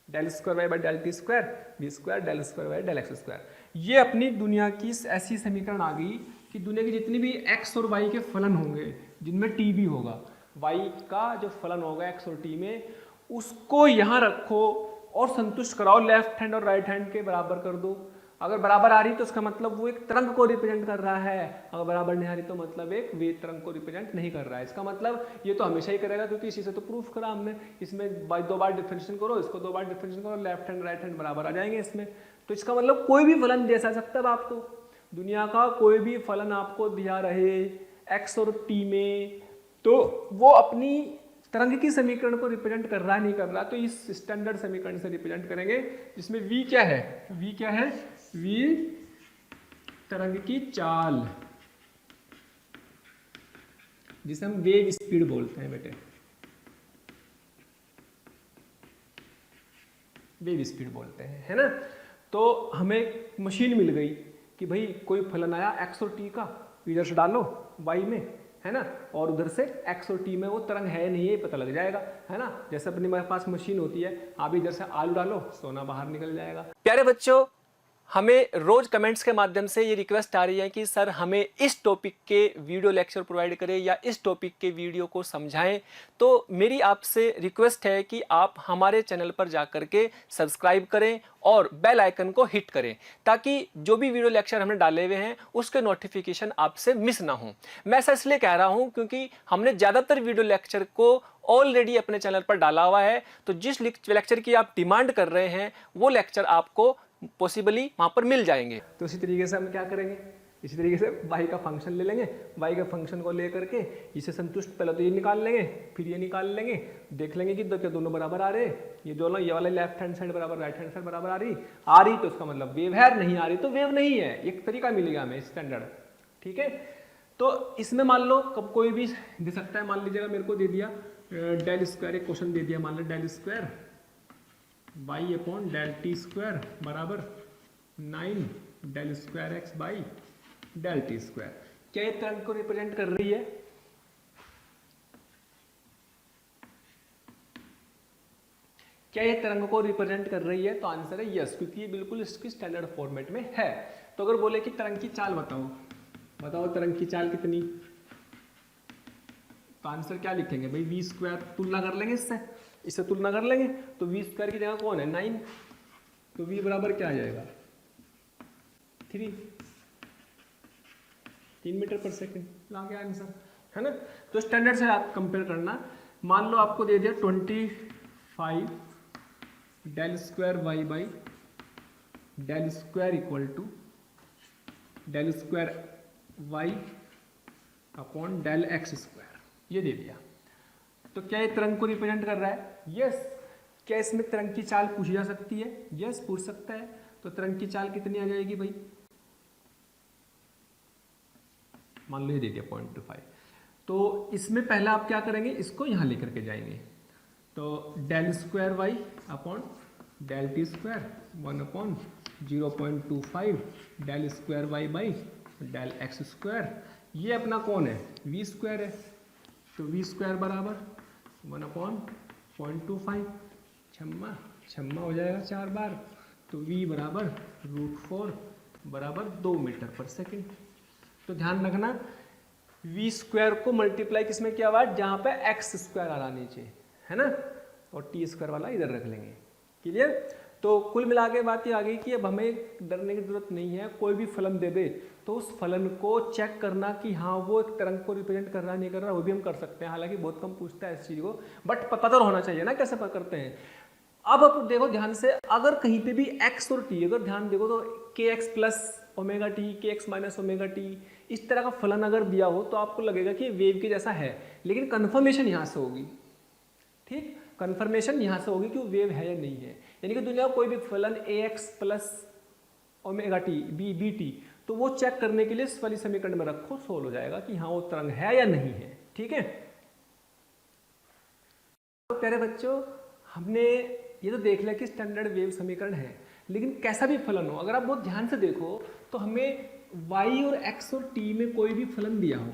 del square y by del t square v square del square y del x square, ये अपनी दुनिया की ऐसी समीकरण आ गई कि दुनिया की जितनी भी x और y के फलन होंगे जिनमें t भी होगा, y का जो फलन होगा x और t में, उसको यहाँ रखो और संतुष्ट कराओ, लेफ्ट हैंड और राइट हैंड के बराबर कर दो। अगर बराबर आ रही तो उसका मतलब वो एक तरंग को रिप्रेजेंट कर रहा है, अगर बराबर नहीं आ रही तो मतलब एक वेव तरंग को रिप्रेजेंट नहीं कर रहा है। इसका मतलब ये तो हमेशा ही करेगा क्योंकि इसी से तो प्रूफ करा हमने। इसमें 2 बार डिफरेंशिएशन करो, इसको 2 बार डिफरेंशिएशन करो, लेफ्ट हैंड राइट हैंड बराबर आ जाएंगे इसमें। तो इसका मतलब कोई भी फलन दे सकता है आपको, दुनिया का कोई भी फलन आपको दिया रहे एक्स और टी में, तो वो अपनी तरंग की समीकरण को रिप्रेजेंट कर रहा नहीं कर रहा, तो इस स्टैंडर्ड समीकरण से रिप्रेजेंट करेंगे जिसमें v क्या है, v क्या है, v तरंग की चाल, जिसे हम वेव स्पीड बोलते हैं बेटे, वेव स्पीड बोलते हैं, है ना। तो हमें मशीन मिल गई कि भाई कोई फलन आया x और t का, इधर से डालो y में, है ना, और उधर से x और t में वो तरंग है नहीं है पता लग जाएगा, है ना। जैसे अपने मेरे पास मशीन होती है, आप इधर से आलू डालो, सोना बाहर निकल जाएगा। प्यारे बच्चों, हमें रोज कमेंट्स के माध्यम से ये रिक्वेस्ट आ रही है कि सर हमें इस टॉपिक के वीडियो लेक्चर प्रोवाइड करें या इस टॉपिक के वीडियो को समझाएं। तो मेरी आपसे रिक्वेस्ट है कि आप हमारे चैनल पर जाकर के सब्सक्राइब करें और बेल आइकन को हिट करें, ताकि जो भी वीडियो लेक्चर हमने डाले हुए हैं उसके नोटिफिकेशन आपसे मिस ना हो। मैं ऐसा इसलिए कह रहा हूं क्योंकि हमने ज़्यादातर वीडियो लेक्चर को ऑलरेडी अपने चैनल पर डाला हुआ है, तो जिस लेक्चर की आप डिमांड कर रहे हैं वो लेक्चर आपको पॉसिबली वहां पर मिल जाएंगे। तो इसी तरीके से हम क्या करेंगे, इसी तरीके से y का फंक्शन ले लेंगे, y के फंक्शन को लेकर के इसे संतुष्ट, पहले तो ये निकाल लेंगे फिर ये निकाल लेंगे, देख लेंगे कि क्या दोनों बराबर आ रहे हैं, ये दोनों, ये वाला लेफ्ट हैंड साइड बराबर राइट हैंड साइड बराबर आ रही तो उसका मतलब वेव है, नहीं आ रही तो वेव नहीं है। एक तरीका मिलेगा हमें स्टैंडर्ड, ठीक है। तो इसमें मान लो कब कोई भी दे सकता है, मान लीजिएगा मेरे को दे दिया डेल स्क्वायर, एक क्वेश्चन दे दिया, मान लो del square y upon del t square बराबर 9 del square x by del t square, क्या ये तरंग को रिप्रेजेंट कर रही है? क्या ये तरंग को रिप्रेजेंट कर रही है? तो आंसर है यस, क्योंकि ये बिल्कुल इसकी स्टैंडर्ड फॉर्मेट में है। तो अगर बोले कि तरंग की चाल बताओ तरंग की चाल कितनी, तो आंसर क्या लिखेंगे भाई, वी स्क्वायर, तुलना कर लेंगे इससे तुलना कर लेंगे, तो वी स्क्वायर की जगह कौन है 9, तो वी बराबर क्या आ जाएगा 3 मीटर पर सेकेंड, ला गया आंसर, है ना। तो स्टैंडर्ड से आप कंपेयर करना। मान लो आपको दे दिया 25 del square y by del square equal to del square y upon del x square, ये दे दिया। तो क्या ये तरंग को रिप्रेजेंट कर रहा है? यस। क्या इसमें तरंग की चाल पूछी जा सकती है? यस, पूछ सकता है। तो तरंग की चाल कितनी आ जाएगी भाई, मान लो ये दे दिया 0.25। तो इसमें पहला आप क्या करेंगे, इसको यहाँ लेकर के जाएंगे, तो del square y upon del t square 1 upon 0.25 del square y by del x square, ये अपना कौन है, वी स्क्वायर है, तो वी स्क्वायर बराबर 1 अपॉन 0.25, छम्मा हो जाएगा 4 बार, तो v बराबर √4 बराबर 2 मीटर पर सेकेंड। तो ध्यान रखना v स्क्वायर को मल्टीप्लाई किसमें किया हुआ है, जहाँ पे x स्क्वायर आ रहा नीचे, है ना, और t स्क्वायर वाला इधर रख लेंगे। क्लियर? तो कुल मिला के बात ये आ गई कि अब हमें डरने की जरूरत नहीं है, कोई भी फलन दे दे तो उस फलन को चेक करना कि हाँ वो एक तरंग को रिप्रेजेंट कर रहा नहीं कर रहा, वो भी हम कर सकते हैं। हालांकि बहुत कम पूछता है इस चीज़ को, बट पता तो होना चाहिए ना कैसे करते हैं। अब आप देखो ध्यान से, अगर कहीं पे भी x और t, अगर ध्यान देखो तो kx plus omega T, kx minus omega T, इस तरह का फलन अगर दिया हो तो आपको लगेगा कि वेव के जैसा है, लेकिन कन्फर्मेशन यहाँ से होगी। ठीक, कन्फर्मेशन यहाँ से होगी कि वो वेव है या नहीं है। यानी कि दुनिया कोई भी फलन ax plus omega t b t, तो वो चेक करने के लिए इस वाली समीकरण में रखो, सोल्व हो जाएगा कि हाँ वो तरंग है या नहीं है। ठीक है, तो प्यारे बच्चों हमने ये तो देख लिया कि स्टैंडर्ड वेव समीकरण है, लेकिन कैसा भी फलन हो, अगर आप बहुत ध्यान से देखो तो हमें y और x और t में कोई भी फलन दिया हो,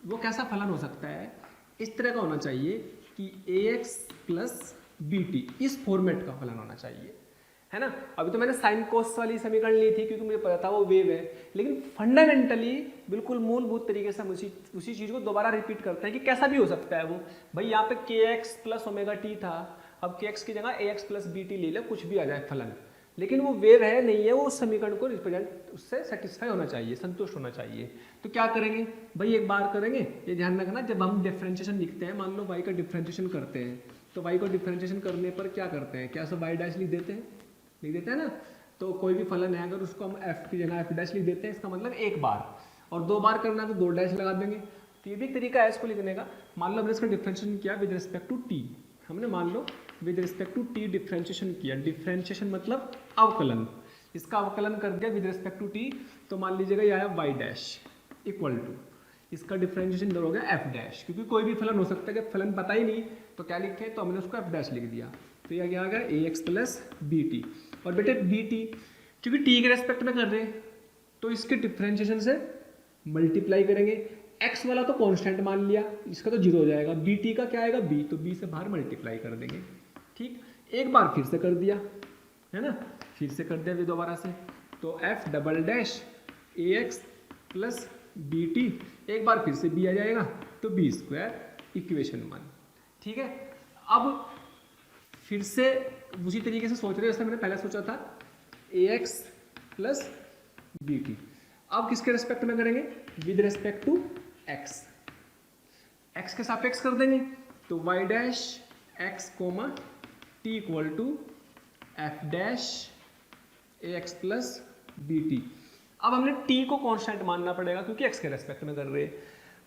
वो कैसा फलन हो सकता है, इस तरह का होना चाहिए कि ax प्लस bt, इस फॉर्मेट का फलन होना चाहिए, है ना। अभी तो मैंने साइन कोस वाली समीकरण ली थी क्योंकि मुझे पता था वो वेव है, लेकिन फंडामेंटली बिल्कुल मूलभूत तरीके से हम उसी चीज़ को दोबारा रिपीट करते हैं कि कैसा भी हो सकता है वो। भाई यहाँ पे kx प्लस ओमेगा टी था, अब kx की जगह ax प्लस bt ले लो, कुछ भी आ जाए फलन, लेकिन वो वेव है नहीं है, वो उस समीकरण को रिप्रेजेंट, उससे सेटिस्फाई होना चाहिए, संतुष्ट होना चाहिए। तो क्या करेंगे भाई, एक बार करेंगे, ये ध्यान रखना जब हम डिफरेंशिएशन लिखते हैं, मान लो y का डिफरेंशिएशन करते हैं, तो y को डिफरेंशिएशन करने पर क्या करते हैं, क्या सब y डैश लिख देते हैं ना। तो कोई भी फलन है अगर उसको हम f की जगह f डैश लिख देते हैं, इसका मतलब एक बार, और दो बार करना है तो दो डैश लगा देंगे। तो ये भी एक तरीका है इसको लिखने का। मान लो हमने इसका डिफरेंशिएशन किया विद रिस्पेक्ट टू t, हमने मान लो with respect to t differentiation किया, डिफरेंशिएशन मतलब अवकलन, इसका अवकलन कर दिया विद रिस्पेक्ट टू t, तो मान लीजिएगा ये आया y डैश इक्वल टू, इसका डिफरेंशिएशन इधर हो गया f डैश, क्योंकि कोई भी फलन हो सकता है, कि फलन पता ही नहीं तो क्या लिखे, तो हमने उसको f डैश लिख दिया, तो यह क्या आ गया ax प्लस bt। और बेटे bt क्योंकि t के रेस्पेक्ट में कर रहे हैं तो इसके डिफरेंशिएशन से मल्टीप्लाई करेंगे, x वाला तो कांस्टेंट मान लिया, इसका तो जीरो हो जाएगा, bt का क्या आएगा b, तो b से बाहर मल्टीप्लाई कर देंगे। ठीक, एक बार फिर से कर दिया, है ना, फिर से कर दिया दोबारा से, तो f double dash ax plus bt, एक बार फिर से b आ जाएगा, तो b स्क्वायर इक्वेशन 1। ठीक है, अब फिर से उसी तरीके से सोच रहे हैं जैसे मैंने पहले सोचा था, ax प्लस bt, अब किसके रेस्पेक्ट में करेंगे, with respect to x, x के सापेक्ष कर देंगे, तो y dash x coma t equal to f dash ax plus bt। अब हमने t को कांस्टेंट मानना पड़ेगा क्योंकि x के रेस्पेक्ट में कर रहे हैं,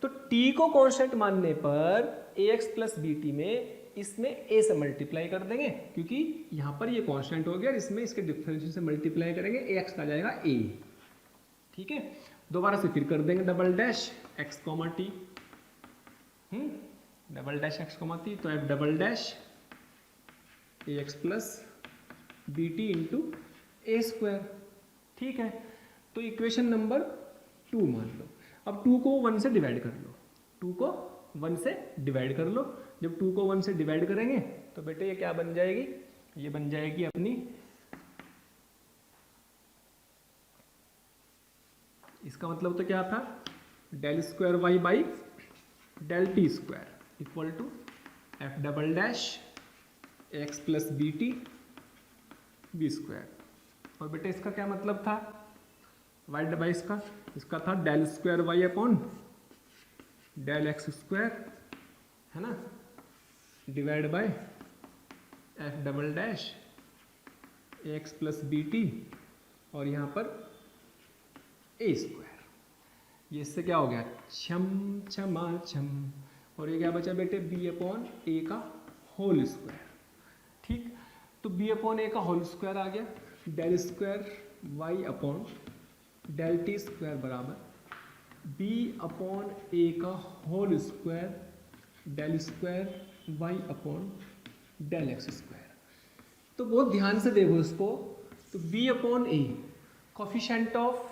तो t को कांस्टेंट मानने पर ax प्लस bt में इसमें a से मल्टीप्लाई कर देंगे, क्योंकि यहाँ पर ये कांस्टेंट हो गया, इसमें इसके डिफरेंशिएशन से मल्टीप्लाई करेंगे, ax का जाएगा a। ठीक है, दोबारा से फिर कर देंगे double dash x coma t, double dash x coma t, तो f double dash ax plus bt into a square. ठीक है, तो इक्वेशन नंबर 2 मान लो। अब 2 को 1 से डिवाइड कर लो, 2 को 1 से डिवाइड कर लो, जब 2 को 1 से डिवाइड करेंगे तो बेटे ये क्या बन जाएगी, ये बन जाएगी अपनी, इसका मतलब तो क्या था, del square y by del t square equal to f double dash x plus b t b square. और बेटे इसका क्या मतलब था, वाई बाई इसका था del square y upon del x square, है ना, divide by f double dash x plus b t और यहाँ पर ए स्क्वायर। ये इससे क्या हो गया, छम छमा छम, और ये क्या बचा बेटे, बी अपॉन ए का होल स्क्वायर। ठीक, तो बी अपॉन ए का होल स्क्वायर आ गया, del square y upon del t square बराबर बी अपॉन ए का whole square del square y upon del x square. तो बहुत ध्यान से देखो इसको, तो b upon a coefficient of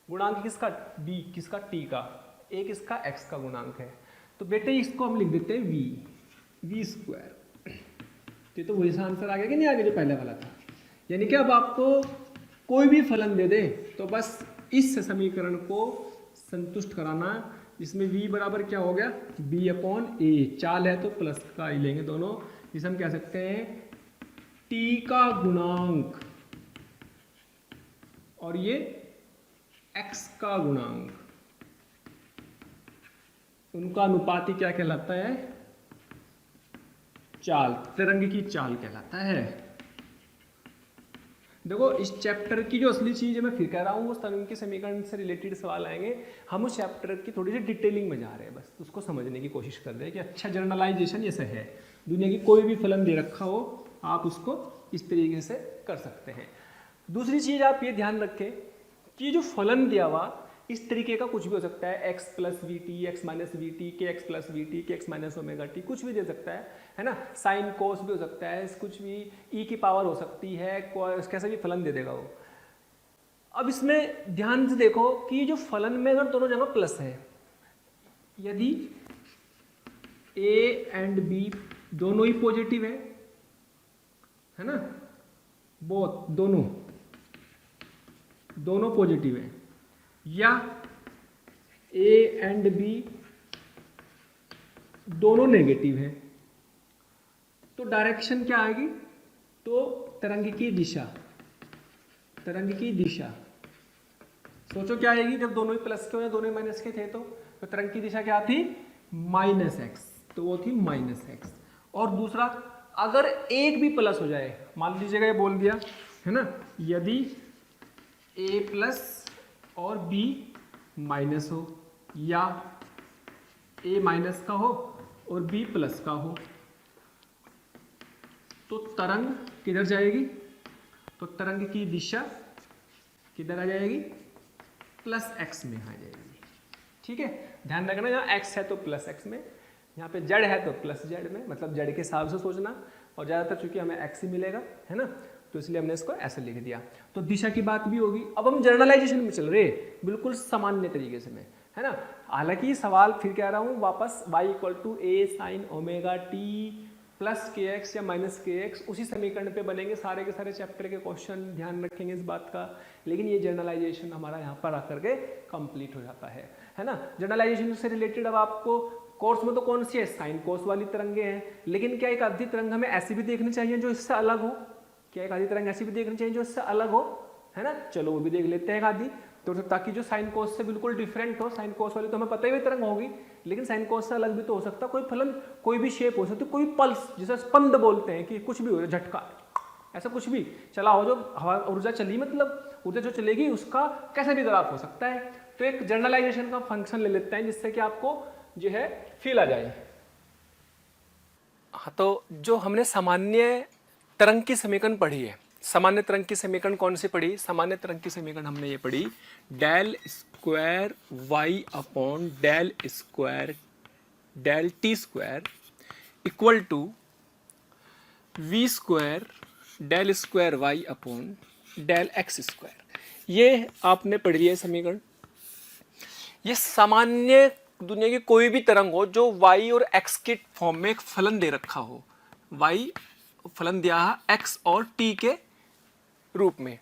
गुणांक किसका, b किसका, t का, a किसका, x का गुणांक है, तो बेटे इसको हम लिख देते हैं v स्क्वायर। तो वही सा आंसर आ गया कि नहीं आ गया जो पहले वाला था। यानी कि अब आपको कोई भी फलन दे दे तो बस इस समीकरण को संतुष्ट कराना, इसमें v बराबर क्या हो गया, b अपॉन ए, चाल है तो प्लस का ही लेंगे दोनों, जिसे हम कह सकते हैं t का गुणांक और ये x का गुणांक, उनका अनुपाती क्या कहलाता है, चाल, तरंग की चाल कहलाता है। देखो इस चैप्टर की जो असली चीज है, मैं फिर कह रहा हूँ, वो तरंग के समीकरण से रिलेटेड सवाल आएंगे, हम उस चैप्टर की थोड़ी सी डिटेलिंग में जा रहे हैं, बस उसको समझने की कोशिश कर रहे हैं कि अच्छा जर्नलाइजेशन ऐसे है, दुनिया की कोई भी फलन दे रखा हो आप उसको इस तरीके से कर सकते हैं। दूसरी चीज आप ये ध्यान रखें कि जो फलन दिया हुआ इस तरीके का कुछ भी हो सकता है, x plus we T, x minus v T, के एक्स प्लस वी टी, के एक्स माइनस ओमेगा टी, कुछ भी दे सकता है ना, साइन कोस भी हो सकता है, कुछ भी e की पावर हो सकती है, कैसा भी फलन दे देगा वो। अब इसमें ध्यान से देखो कि जो फलन में अगर दोनों जगह प्लस है, यदि a एंड b दोनों ही पॉजिटिव है ना, बोथ दोनों पॉजिटिव है, या a एंड b दोनों नेगेटिव है, तो डायरेक्शन क्या आएगी, तो तरंग की दिशा सोचो क्या आएगी, जब दोनों ही प्लस के हो या दोनों ही माइनस के थे तो तरंग की दिशा क्या थी, माइनस एक्स, तो वो थी माइनस एक्स। और दूसरा, अगर एक भी प्लस हो जाए, मान लीजिएगा ये बोल दिया है ना, यदि a प्लस और b माइनस हो, या a माइनस का हो और b प्लस का हो, तो तरंग किधर जाएगी, तो तरंग की दिशा किधर आ जाएगी, प्लस x में आ जाएगी। ठीक है, ध्यान रखना, यहाँ x है तो प्लस x में, यहाँ पे z है तो प्लस z में, मतलब z के हिसाब से सोचना, और ज़्यादातर चूंकि हमें x ही मिलेगा है ना, तो इसलिए हमने इसको ऐसे लिख दिया। तो दिशा की बात भी होगी। अब हम जनरलाइजेशन में चल रहे, बिल्कुल सामान्य तरीके से में, है ना। हालांकि सवाल फिर कह रहा हूँ वापस, y equal to a sine omega t plus k x या माइनस के एक्स, उसी समीकरण पे बनेंगे सारे के सारे चैप्टर के क्वेश्चन, ध्यान रखेंगे इस बात का। लेकिन ये जनरलाइजेशन हमारा यहाँ पर आकर के कंप्लीट हो जाता है ना। जनरलाइजेशन से रिलेटेड अब आपको कोर्स में तो कौन सी है, साइन कोस वाली तरंगे हैं, लेकिन क्या एक आधी तरंग हमें ऐसी भी देखनी चाहिए जो इससे अलग हो, क्या एक आधी तरंग ऐसी भी देखनी चाहिए जो इससे अलग हो, है ना। चलो वो भी देख लेते हैं एक आधी, तो ताकि जो साइन कोस से बिल्कुल डिफरेंट हो। साइन कोस वाली तो हमें पता ही तरंग होगी, लेकिन साइन कोस से अलग भी तो हो सकता, कोई फलन, कोई भी शेप हो सकती, कोई पल्स, जिसे स्पंद बोलते हैं, कि कुछ भी हो, झटका, ऐसा कुछ भी चला हो, जो हवा ऊर्जा चली, मतलब ऊर्जा जो चलेगी उसका कैसे भी ग्राफ हो सकता है। तो एक जनरलाइजेशन का फंक्शन ले लेते हैं जिससे कि आपको जो है फील आ जाए। हाँ, तो जो हमने सामान्य तरंग की समीकरण पढ़ी है, सामान्य तरंग की समीकरण कौन सी पढ़ी, सामान्य तरंग की समीकरण हमने ये पढ़ी, del square y upon del square del t square equal to v square del square y upon del x square. ये आपने पढ़ लिया है समीकरण। ये सामान्य दुनिया की कोई भी तरंग हो जो y और x के फॉर्म में एक फलन दे रखा हो, y फलन दिया है x और t के रूप में,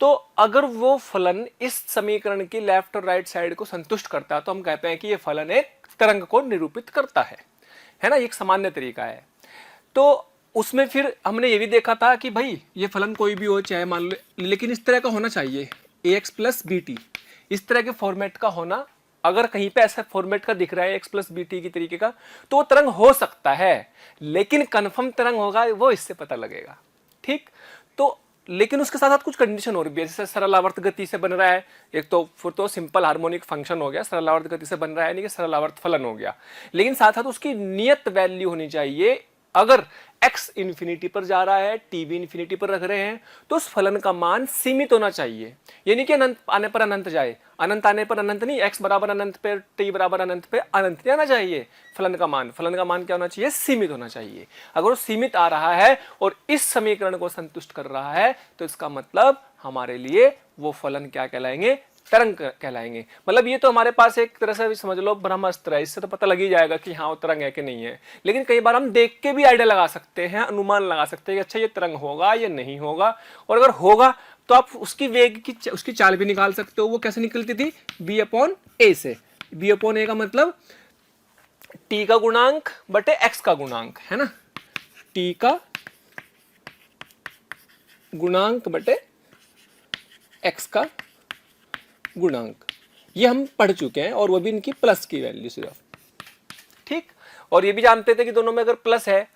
तो अगर वो फलन इस समीकरण की लेफ्ट और राइट साइड को संतुष्ट करता है तो हम कहते हैं कि ये फलन एक तरंग को निरूपित करता है ना। एक सामान्य तरीका है। तो उसमें फिर हमने ये भी देखा था कि भाई ये फलन कोई भी हो, चाहे मान लो, लेकिन इस तरह का होना चाहिए, ax प्लस बी टी, इस तरह के फॉर्मेट का होना। अगर कहीं पे ऐसा फॉर्मेट का दिख रहा है x प्लस बी टी की तरीके का, तो वो तरंग हो सकता है, लेकिन कन्फर्म तरंग होगा वो इससे पता लगेगा। ठीक, तो लेकिन उसके साथ साथ कुछ कंडीशन और भी है, जैसे सरल आवर्त गति से बन रहा है, एक तो फिर तो सिंपल हार्मोनिक फंक्शन हो गया, सरल आवर्त गति से बन रहा है, यानी कि सरल आवर्त फलन हो गया, लेकिन साथ साथ उसकी नियत वैल्यू होनी चाहिए। अगर x इन्फिनिटी पर जा रहा है, t भी इन्फिनिटी पर रख रहे हैं, तो उस फलन का मान सीमित होना चाहिए, यानी कि अनंत आने पर अनंत जाए, अनंत आने पर अनंत नहीं, x बराबर अनंत पे, t बराबर अनंत पे अनंत नहीं आना चाहिए। फलन का मान क्या होना चाहिए, सीमित होना चाहिए। अगर वो सीमित आ रहा है और इस समीकरण को संतुष्ट कर रहा है, तो इसका मतलब हमारे लिए वो फलन क्या कहलाएंगे, तरंग कहलाएंगे। मतलब ये तो हमारे पास एक तरह से भी समझ लो ब्रह्मास्त्र है, इससे तो पता लग ही जाएगा कि हाँ वो तरंग है कि नहीं है। लेकिन कई बार हम देख के भी आइडिया लगा सकते हैं, अनुमान लगा सकते हैं कि अच्छा ये तरंग होगा या नहीं होगा, और अगर होगा तो आप उसकी वेग की उसकी चाल भी निकाल सकते हो। वो कैसे निकलती थी, b अपॉन ए से। b अपॉन ए का मतलब t का गुणांक बटे x का गुणांक, है ना, t का गुणांक बटे x का गुणांक। ये हम पढ़ चुके हैं, और वो भी इनकी प्लस की वैल्यू सिर्फ। ठीक, और ये भी जानते थे कि दोनों में अगर प्लस है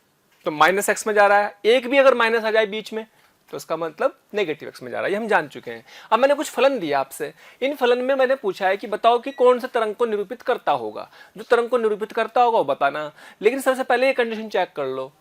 तो माइनस एक्स में जा रहा है, एक भी अगर माइनस आ जाए बीच में तो उसका मतलब नेगेटिव एक्स में जा रहा है, ये हम जान चुके हैं। अब मैंने कुछ फलन दिया आपसे, इन फलन में मैंने पूछा है कि बताओ कि कौन सा तरंग को निरूपित करता होगा। जो तरंग को निरूपित करता होगा वो बताना, लेकिन सबसे पहले ये कंडीशन चेक कर लो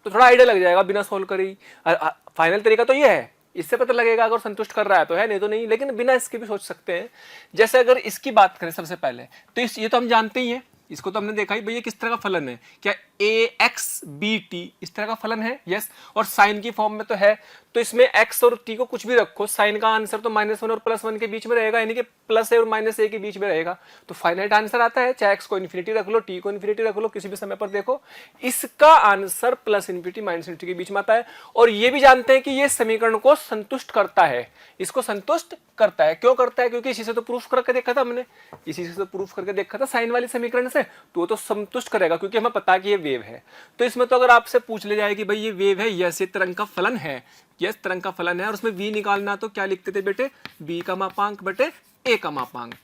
तो थोड़ा आइडिया लग जाएगा बिना सोल्व करी। फाइनल तरीका तो ये है इससे पता लगेगा अगर संतुष्ट कर रहा है तो है, नहीं तो नहीं। लेकिन बिना इसके भी सोच सकते हैं। जैसे अगर इसकी बात करें सबसे पहले तो ये तो हम जानते ही हैं, इसको तो हमने देखा ही भैया किस तरह का फलन है, क्या ax/bt इस तरह का फलन है, यस। और साइन की फॉर्म में तो है, तो इसमें x और t को कुछ भी रखो, साइन का आंसर तो -1 और +1 के बीच में रहेगा, यानी कि +a और -a के बीच में रहेगा। तो फाइनाइट आंसर आता है, चाहे x को इन्फिनिटी रख लो, t को इन्फिनिटी रख लो, किसी भी समय पर देखो इसका आंसर +∞ -∞ के बीच में आता है। और ये भी जानते हैं कि ये समीकरण को संतुष्ट करता है, इसको संतुष्ट करता है। क्यों करता है? क्योंकि इसी से तो प्रूफ करके देखा था हमने, इसी से तो प्रूफ करके देखा था साइन वाली समीकरण से, तो वो तो संतुष्ट करेगा क्योंकि हमें पता है कि ये वेव है। तो इसमें तो अगर आपसे पूछ ले जाए कि भाई ये वेव है, यस ये तरंग का फलन है, यस तरंग का फलन है, और उसमें v निकालना तो क्या लिखते थे बेटे, b का मापांक बटे a का मापांक।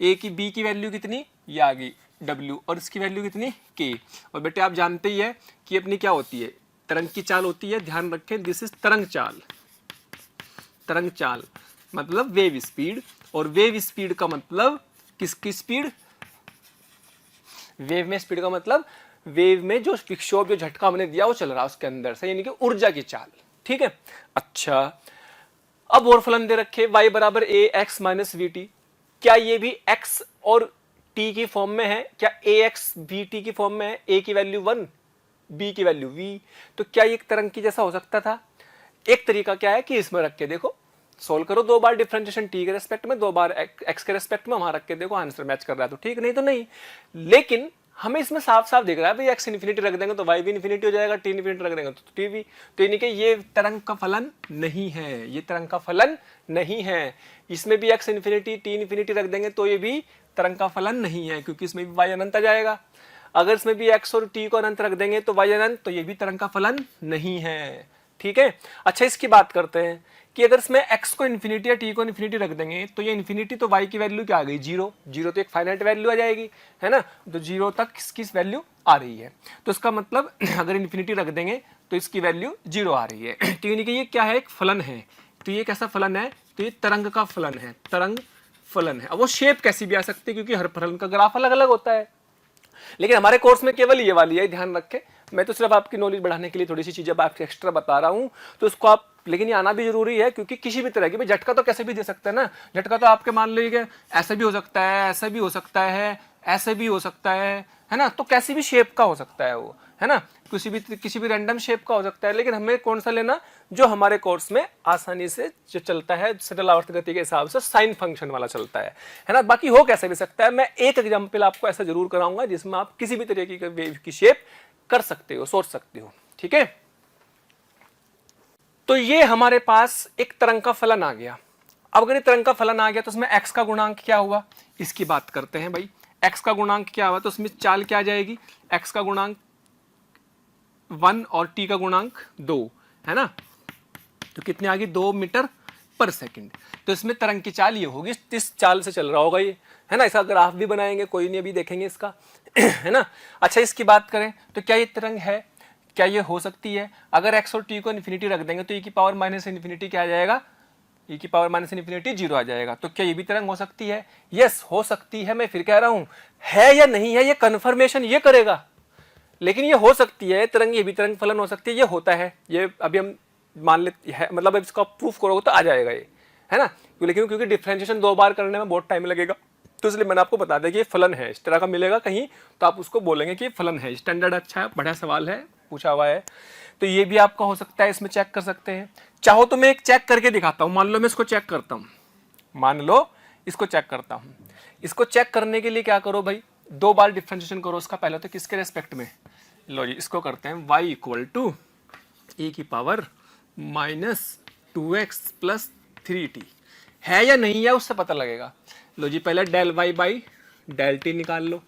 a की b की वैल्यू कितनी, ये आ गई w, और इसकी वैल्यू कितनी k। और बेटे आप जानते ही है कि अपनी क्या होती है, तरंग की चाल होती है, ध्यान रखें दिस इज तरंग चाल। तरंग चाल मतलब वेव स्पीड, और वेव स्पीड का मतलब किसकी स्पीड, वेव में स्पीड का मतलब वेव में जो विक्षोभ, जो झटका हमने दिया वो चल रहा है उसके अंदर से, यानी कि ऊर्जा की चाल, ठीक है। अच्छा अब और फलन दे रखे y बराबर ax माइनस vt, क्या ये भी x और t की फॉर्म में है, क्या ax vt की फॉर्म में है, a की वैल्यू 1 b की वैल्यू v, तो क्या ये एक तरंग की जैसा हो सकता था? एक तरीका क्या है कि इसमें रख के देखो, सोल्व करो 2 बार डिफरेंशिएशन t के रेस्पेक्ट में, 2 बार x के रेस्पेक्ट में, वहां रख के देखो आंसर मैच कर रहा है तो ठीक, नहीं तो नहीं। लेकिन हमें इसमें साफ साफ दिख रहा है भाई x इन्फिनिटी रख देंगे तो y भी इन्फिनिटी हो जाएगा, t इन्फिनिटी रख देंगे तो t भी, तो यानी कि ये तरंग का फलन नहीं है, ये तरंग का फलन नहीं है। इसमें भी x इन्फिनिटी t इन्फिनिटी रख देंगे तो ये भी तरंग का फलन नहीं है, क्योंकि इसमें भी y अनंत आ जाएगा। अगर इसमें भी x और t को अनंत रख देंगे तो y अनंत, तो ये भी तरंग का फलन नहीं है, ठीक है। अच्छा इसकी बात करते हैं कि अगर इसमें x को इन्फिनिटी या t को इन्फिनिटी रख देंगे तो ये इन्फिनिटी, तो y की वैल्यू क्या आ गई, 0, 0 तो एक फाइनाइट वैल्यू आ जाएगी, है ना, तो 0 तक इसकी वैल्यू आ रही है। तो इसका मतलब अगर इन्फिनिटी रख देंगे तो इसकी वैल्यू 0 आ रही है, तो यानी कि ये क्या है, एक फलन है। तो ये कैसा फलन है, तो ये तरंग का फलन है, तरंग फलन है। अब वो शेप कैसी भी आ सकती है क्योंकि हर फलन का ग्राफ अलग अलग होता है, लेकिन हमारे कोर्स में केवल ये वाली है, ध्यान रखें। मैं तो सिर्फ आपकी नॉलेज बढ़ाने के लिए थोड़ी सी चीजें आपको एक्स्ट्रा बता रहा हूं, तो इसको आप, लेकिन ये आना भी जरूरी है क्योंकि किसी भी तरह की, भाई झटका तो कैसे भी दे सकते हैं ना, झटका तो आपके मान लीजिए ऐसा भी हो सकता है, ऐसा भी हो सकता है, ऐसे भी हो सकता है ना, तो कैसी भी शेप का हो सकता है वो, है ना, किसी भी रैंडम शेप का हो सकता है। लेकिन हमें कौन सा लेना, जो हमारे कोर्स में आसानी से जो चलता है सरल आवर्त गति के हिसाब से साइन फंक्शन वाला चलता है ना। बाकी हो कैसे भी सकता है, मैं एक एग्जांपल आपको ऐसा जरूर कराऊंगा जिसमें आप किसी भी तरीके की वेव की शेप कर सकते हो, सोच सकते हो, ठीक है। तो ये हमारे पास एक तरंग का फलन आ गया। अब अगर ये तरंग का फलन आ गया तो उसमें x का गुणांक क्या हुआ, इसकी बात करते हैं भाई। x का गुणांक क्या हुआ, तो उसमें चाल क्या आ जाएगी, x का गुणांक 1 और t का गुणांक 2, है ना, तो कितने आ गई, 2 मीटर पर सेकंड। तो इसमें तरंग की चाल ये होगी, इस चाल से चल रहा होगा ये, है ना। इसका ग्राफ भी बनाएंगे, कोई नहीं अभी देखेंगे इसका है ना। अच्छा इसकी बात करें तो क्या ये तरंग है, क्या ये हो सकती है? अगर x और t को इन्फिनिटी रख देंगे तो e की पावर माइनस इन्फिनिटी क्या आ जाएगा, e की पावर माइनस इन्फिनिटी 0 आ जाएगा। तो क्या ये भी तरंग हो सकती है? यस हो सकती है। मैं फिर कह रहा हूं है या नहीं है, ये कन्फर्मेशन ये करेगा, लेकिन ये हो सकती है तरंग, ये भी तरंग फलन हो सकती है, ये होता है, ये अभी हम मान लेते हैं, मतलब अब इसका प्रूफ करोगे तो आ जाएगा ये, है ना। लेकिन क्योंकि डिफरेंशिएशन 2 बार करने में बहुत टाइम लगेगा, तो इसलिए मैंने आपको बता दिया कि ये फलन है। इस तरह का मिलेगा कहीं तो आप उसको बोलेंगे कि ये फलन है। स्टैंडर्ड अच्छा है, बड़ा सवाल है, पूछा हुआ है, तो ये भी आपका हो सकता है, इसमें चेक कर सकते हैं। चाहो तो मैं एक चेक करके दिखाता हूँ। मान लो मैं इसको चेक करता हूँ, मान लो इसको चेक करता हूँ। इसको चेक करने के लिए क्या करो भाई, 2 बार डिफरेंशिएशन करो उसका। पहले तो किसके रेस्पेक्ट में, लो जी इसको करते हैं y इक्वल टू e की power minus 2x plus 3t, है या नहीं है उससे पता लगेगा। लो जी पहले del y by del t निकाल लो,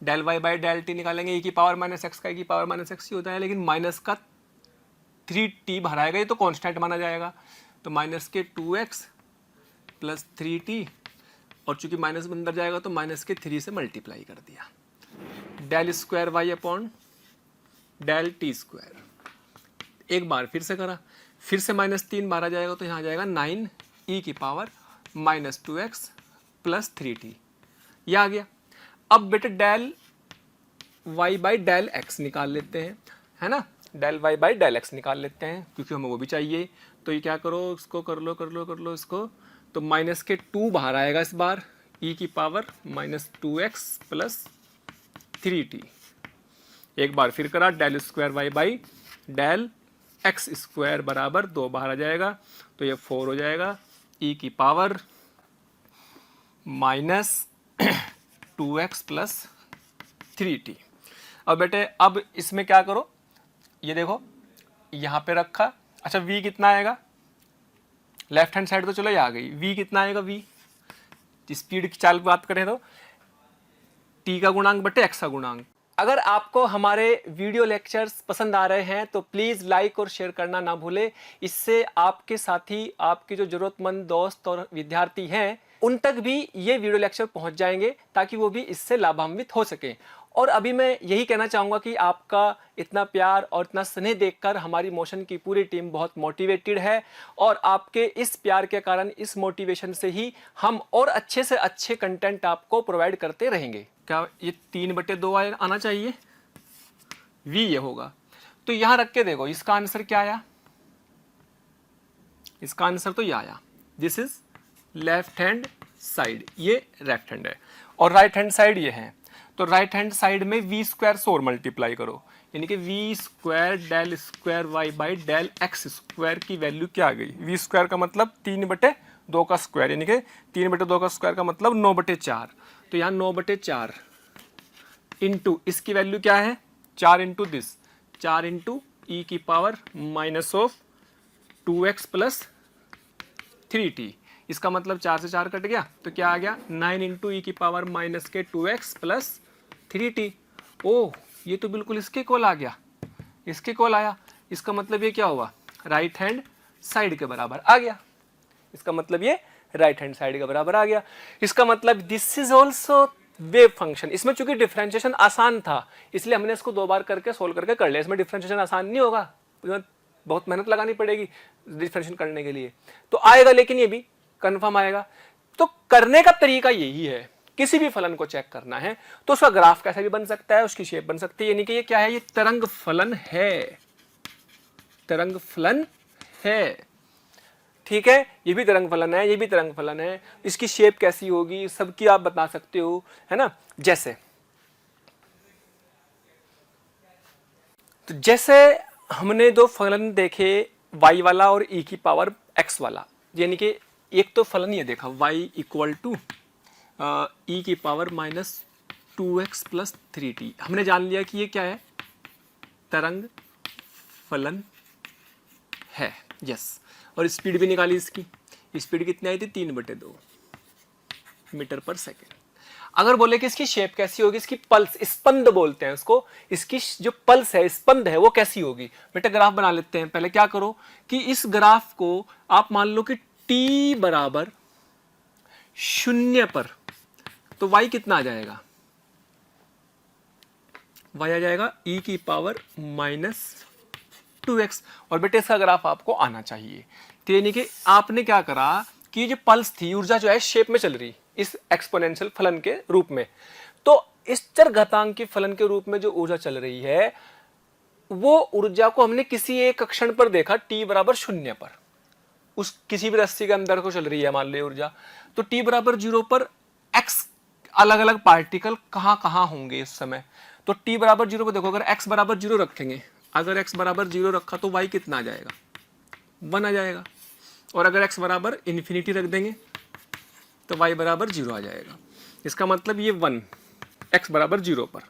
del y by del t निकालेंगे, e की पावर माइनस एक्स का e की पावर माइनस एक्स ही होता है, लेकिन माइनस का 3t भराएगा, ये तो कांस्टेंट माना जाएगा। तो माइनस के 2x प्लस 3t, और चूंकि माइनस में अंदर जाएगा तो माइनस के 3 से मल्टीप्लाई कर दिया, del square y upon del t square. एक बार फिर से करा, फिर से -3 बार आ जाएगा तो यहाँ जाएगा 9 e की power minus 2x plus 3t, ये आ गया। अब बेटे del y by del x निकाल लेते हैं, है ना। Del y by del x निकाल लेते हैं क्योंकि हमें वो भी चाहिए। तो ये क्या करो, इसको कर लो कर लो कर लो इसको, तो माइनस के 2 बाहर आएगा इस बार, ई की power minus 2x plus 3t। एक बार फिर करा, del square y by del x square बराबर 2 बाहर आ जाएगा, तो ये 4 हो जाएगा, ई की power minus 2x plus 3t। अब बेटे अब इसमें क्या करो, ये देखो यहाँ पे रखा, अच्छा v कितना आएगा, लेफ्ट हैंड साइड तो चलो ये आ गई, v कितना आएगा, v स्पीड की चाल की बात करें तो t का गुणांक बटे x का गुणांक। अगर आपको हमारे वीडियो लेक्चर्स पसंद आ रहे हैं तो प्लीज़ लाइक और शेयर करना ना भूलें। इससे आपके साथी, आपके जो ज़रूरतमंद दोस्त और विद्यार्थी हैं उन तक भी ये वीडियो लेक्चर पहुंच जाएंगे ताकि वो भी इससे लाभान्वित हो सकें। और अभी मैं यही कहना चाहूँगा कि आपका इतना प्यार और इतना स्नेह देखकर हमारी मोशन की पूरी टीम बहुत मोटिवेटेड है, और आपके इस प्यार के कारण, इस मोटिवेशन से ही हम और अच्छे से अच्छे कंटेंट आपको प्रोवाइड करते रहेंगे। क्या ये 3/2 आना चाहिए, v ये होगा। तो यहाँ रख के देखो इसका आंसर क्या आया, इसका आंसर तो ये आया, this is left hand side, ये लेफ्ट हैंड है और राइट हैंड साइड ये है। तो राइट हैंड साइड में v स्क्वायर से और मल्टीप्लाई करो, यानी कि v square del square y by del x square की वैल्यू क्या आ गई, v स्क्वायर का मतलब 3/2 का स्क्वायर, यानी कि 3/2 का स्क्वायर का मतलब 9/4। तो यहाँ 9/4 इंटू इसकी वैल्यू क्या है, 4 इंटू दिस, 4 इंटू ई की power minus of 2x plus 3t। इसका मतलब 4 से 4 कट गया तो क्या आ गया, 9 इंटू ई की पावर माइनस के 2x प्लस 3t। ओह ये तो बिल्कुल इसके कोल आ गया, इसके कोल आया, इसका मतलब ये क्या हुआ, राइट हैंड साइड के बराबर आ गया। इसका मतलब ये राइट हैंड साइड के बराबर आ गया। इसका मतलब this is also wave function. इसमें चूंकि डिफरेंशिएशन आसान था इसलिए हमने इसको 2 बार करके सोल्व करके कर लिया। इसमें डिफरेंशिएशन आसान नहीं होगा, बहुत मेहनत लगानी पड़ेगी डिफरेंशिएशन करने के लिए, तो आएगा, लेकिन ये भी कंफर्म आएगा। तो करने का तरीका यही है, किसी भी फलन को चेक करना है तो उसका ग्राफ कैसे भी बन सकता है, उसकी शेप बन सकती है, यानी कि ये क्या है, ये तरंग फलन है, तरंग फलन है, ठीक है, ये भी तरंग फलन है, ये भी तरंग फलन है। इसकी शेप कैसी होगी सबकी आप बता सकते हो, है ना। जैसे तो जैसे हमने दो फलन देखे y वाला और e की पावर x वाला, यानी कि एक तो फलन ये देखा y इक्वल टू e की power minus 2x plus 3t, हमने जान लिया कि ये क्या है, तरंग फलन है, यस। और स्पीड भी निकाली, इसकी स्पीड कितनी आई थी, 3/2 मीटर पर सेकेंड। अगर बोले कि इसकी शेप कैसी होगी, इसकी पल्स, स्पंद बोलते हैं उसको, इसकी जो पल्स है, स्पंद है, वो कैसी होगी, बेटा ग्राफ बना लेते हैं। पहले क्या करो कि इस ग्राफ को आप मान लो कि t बराबर 0 पर, तो y कितना आ जाएगा, y आ जाएगा e की पावर माइनस 2x। और बेटे इसका ग्राफ आपको आना चाहिए। तो यानी कि आपने क्या करा कि जो पल्स थी, ऊर्जा जो है शेप में चल रही इस एक्सपोनेंशियल फलन के रूप में, तो इस चरघातांकी फलन के रूप में जो ऊर्जा चल रही है वो ऊर्जा को हमने किसी एक कक्षण पर देखा t बराबर 0 पर, उस किसी भी रस्सी के अंदर को चल रही है मान लो ऊर्जा, तो t बराबर 0 पर x अलग अलग पार्टिकल कहाँ कहाँ होंगे इस समय। तो t बराबर 0 को देखो, अगर x बराबर 0 रखेंगे, अगर x बराबर 0 रखा तो y कितना आ जाएगा, 1 आ जाएगा। और अगर x बराबर इन्फिनिटी रख देंगे तो y बराबर 0 आ जाएगा। इसका मतलब ये 1, x बराबर 0 पर,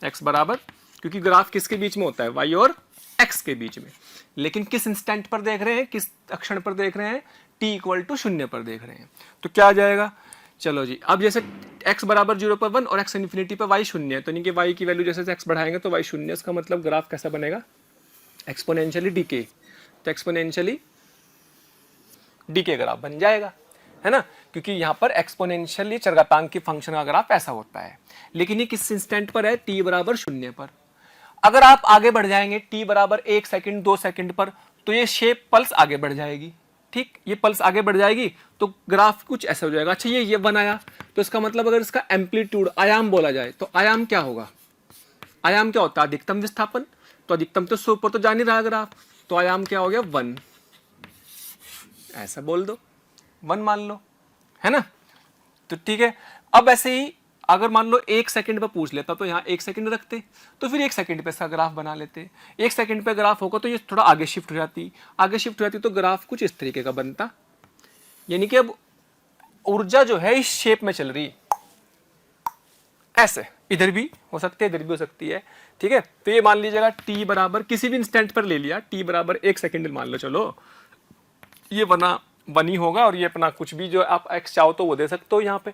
x बराबर, क्योंकि ग्राफ किसके बीच में होता है, y और x के बीच में, लेकिन किस इंस्टेंट पर देख रहे हैं, किस अक्षण पर देख रहे हैं, t इक्वल टू 0 पर देख रहे हैं। तो क्या आ जाएगा, चलो जी, अब जैसे x बराबर 0 पर 1 और x इन्फिनिटी पर y 0 है, तो यानी कि y की वैल्यू जैसे x बढ़ाएंगे तो y 0, इसका मतलब ग्राफ कैसा बनेगा, एक्सपोनेंशियली डीके। तो एक्सपोनेंशियली डीके ग्राफ बन जाएगा, है ना, क्योंकि यहाँ पर एक्सपोनेंशियली चरघातांकी फंक्शन का ग्राफ ऐसा होता है। लेकिन ये किस इंस्टेंट पर है, t बराबर 0 पर। अगर आप आगे बढ़ जाएंगे t बराबर 1 सेकंड 2 सेकंड पर, तो ये शेप पल्स आगे बढ़ जाएगी, ठीक, ये पल्स आगे बढ़ जाएगी तो ग्राफ कुछ ऐसा हो जाएगा। अच्छा ये बनाया, तो इसका मतलब अगर इसका एम्पलीट्यूड, आयाम बोला जाए तो आयाम क्या होगा, आयाम क्या होता है? अधिकतम विस्थापन। तो अधिकतम तो 100 पर तो जा नहीं रहा ग्राफ, तो आयाम क्या हो गया? 1। ऐसा बोल दो, 1 मान लो, है ना। तो ठीक है, अब ऐसे ही अगर मान लो 1 सेकंड पे पूछ लेता तो यहाँ 1 सेकंड रखते, तो फिर 1 सेकंड पे इसका ग्राफ बना लेते। 1 सेकंड पे ग्राफ होगा तो ये थोड़ा आगे शिफ्ट हो जाती, आगे शिफ्ट हो जाती तो ग्राफ कुछ इस तरीके का बनता। यानी कि अब ऊर्जा जो है इस शेप में चल रही, ऐसे इधर भी हो सकती है, इधर भी हो सकती है, ठीक है। तो ये मान लीजिएगा t बराबर किसी भी इंस्टेंट पर ले लिया, t बराबर 1 सेकंड मान लो, चलो ये बना 1 ही होगा, और ये अपना कुछ भी जो आप x चाहो तो वो दे सकते हो यहाँ पे,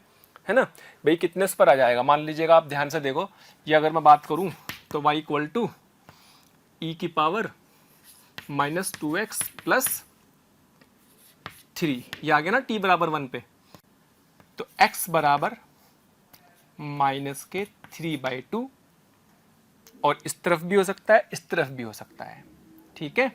है ना। भाई कितने पर आ जाएगा, मान लीजिएगा आप ध्यान से देखो, ये अगर मैं बात करूं तो y इक्वल टू e की पावर -2x प्लस 3, ये आ गया ना t बराबर 1 पे। तो x बराबर -3/2, और इस तरफ भी हो सकता है, इस तरफ भी हो सकता है, ठीक है।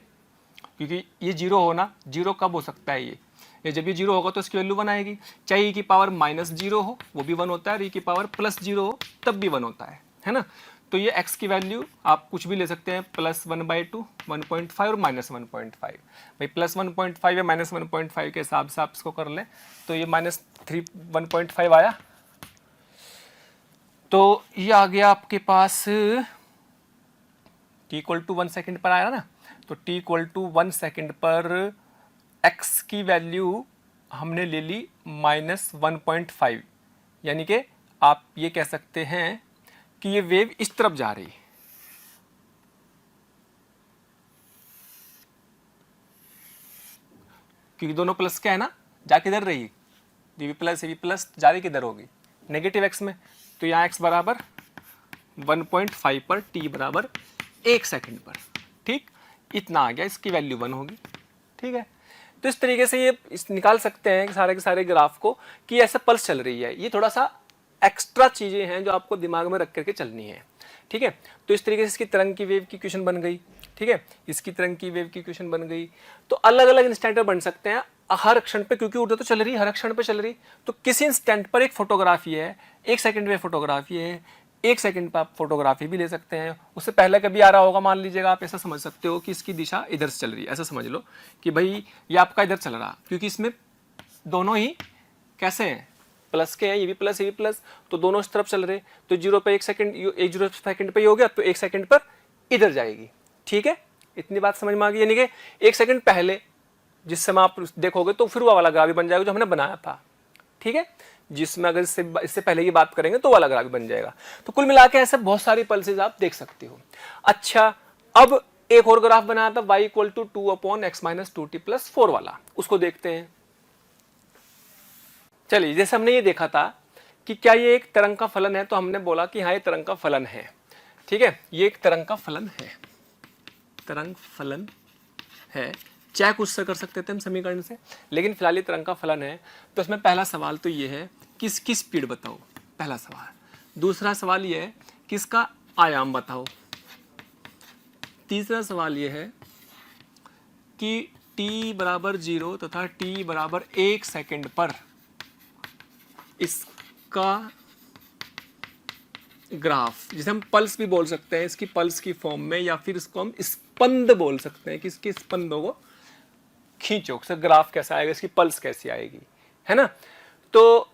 क्योंकि ये 0 हो ना, 0 कब हो सकता है? ये जब ये 0 होगा तो इसकी वैल्यू 1 आएगी, चाहे e की पावर -0 हो वो भी 1 होता है, और e की पावर +0 हो तब भी 1 होता है ना। तो ये x की वैल्यू आप कुछ भी ले सकते हैं, +1/2, 1.5 और -1.5। भाई +1.5 या -1.5 के हिसाब से आप इसको कर लें, तो ये -1.5 आया। तो ये आ गया आपके पास t इक्वल टू 1 सेकेंड पर आया ना, तो t इक्वल टू 1 सेकेंड पर x की वैल्यू हमने ले ली -1.5, यानी कि आप ये कह सकते हैं कि ये वेव इस तरफ जा रही, क्योंकि दोनों प्लस क्या है ना, जा किधर रही, ये भी प्लस जा रही किधर होगी, नेगेटिव x में। तो यहाँ x बराबर 1.5 पर, t बराबर 1 सेकेंड पर, ठीक, इतना आ गया, इसकी वैल्यू 1 होगी, ठीक है। तो इस तरीके से ये निकाल सकते हैं सारे के सारे ग्राफ को कि ऐसे पल्स चल रही है। ये थोड़ा सा एक्स्ट्रा चीजें हैं जो आपको दिमाग में रख करके चलनी है, ठीक है। तो इस तरीके से इसकी तरंग की वेव की इक्वेशन बन गई, ठीक है, इसकी तरंग की वेव की इक्वेशन बन गई। तो अलग अलग इंस्टेंट बन सकते हैं हर क्षण पे, क्योंकि ऊर्जा तो चल रही है, हर क्षण पे चल रही। तो किसी इंस्टेंट पर एक फोटोग्राफी है, 1 सेकंड में फोटोग्राफी है, 1 सेकंड पर आप फोटोग्राफी भी ले सकते हैं। उससे पहले कभी आ रहा होगा, मान लीजिएगा आप ऐसा समझ सकते हो कि इसकी दिशा इधर से चल रही है, ऐसा समझ लो कि भाई ये आपका इधर चल रहा, क्योंकि इसमें दोनों ही कैसे हैं, प्लस के हैं, ये भी प्लस ये भी प्लस, तो दोनों इस तरफ चल रहे। तो 0 पे 1 सेकंड, 0 सेकंड पे ही हो गया, तो 1 सेकंड पर इधर जाएगी, ठीक है। इतनी बात समझ में आ गई, यानी कि 1 सेकंड पहले जिस समय आप देखोगे तो फिर वो वाला ग्राफ भी बन जाएगा जो हमने बनाया था, ठीक है। जिसमें अगर इससे पहले की बात करेंगे तो वाला ग्राफ बन जाएगा। तो कुल मिला के ऐसे बहुत सारी पल्सेज आप देख सकते हो। अच्छा, अब एक और ग्राफ बनाया था y इक्वल टू 2/x-2t+4 वाला, उसको देखते हैं। चलिए, जैसे हमने ये देखा था कि क्या ये एक तरंग का फलन है, तो हमने बोला कि हाँ ये तरंग का फलन है, ठीक है, ये एक तरंग का फलन है, तरंग फलन है, चाहे कुछ से कर सकते थे हम समीकरण से, लेकिन फिलहाल ये तरंग का फलन है। तो इसमें पहला सवाल तो ये है कि इसकी स्पीड बताओ, पहला सवाल। दूसरा सवाल ये है कि इसका आयाम बताओ। तीसरा सवाल ये है कि t बराबर 0 तथा t बराबर 1 सेकंड पर इसका ग्राफ, जिसे हम पल्स भी बोल सकते हैं, इसकी पल्स की फॉर्म में, या फिर इसको हम स्पंद बोल सकते हैं कि इसके स्पंदों को खींचो, उसका ग्राफ कैसा आएगा, इसकी पल्स कैसी आएगी, है ना। तो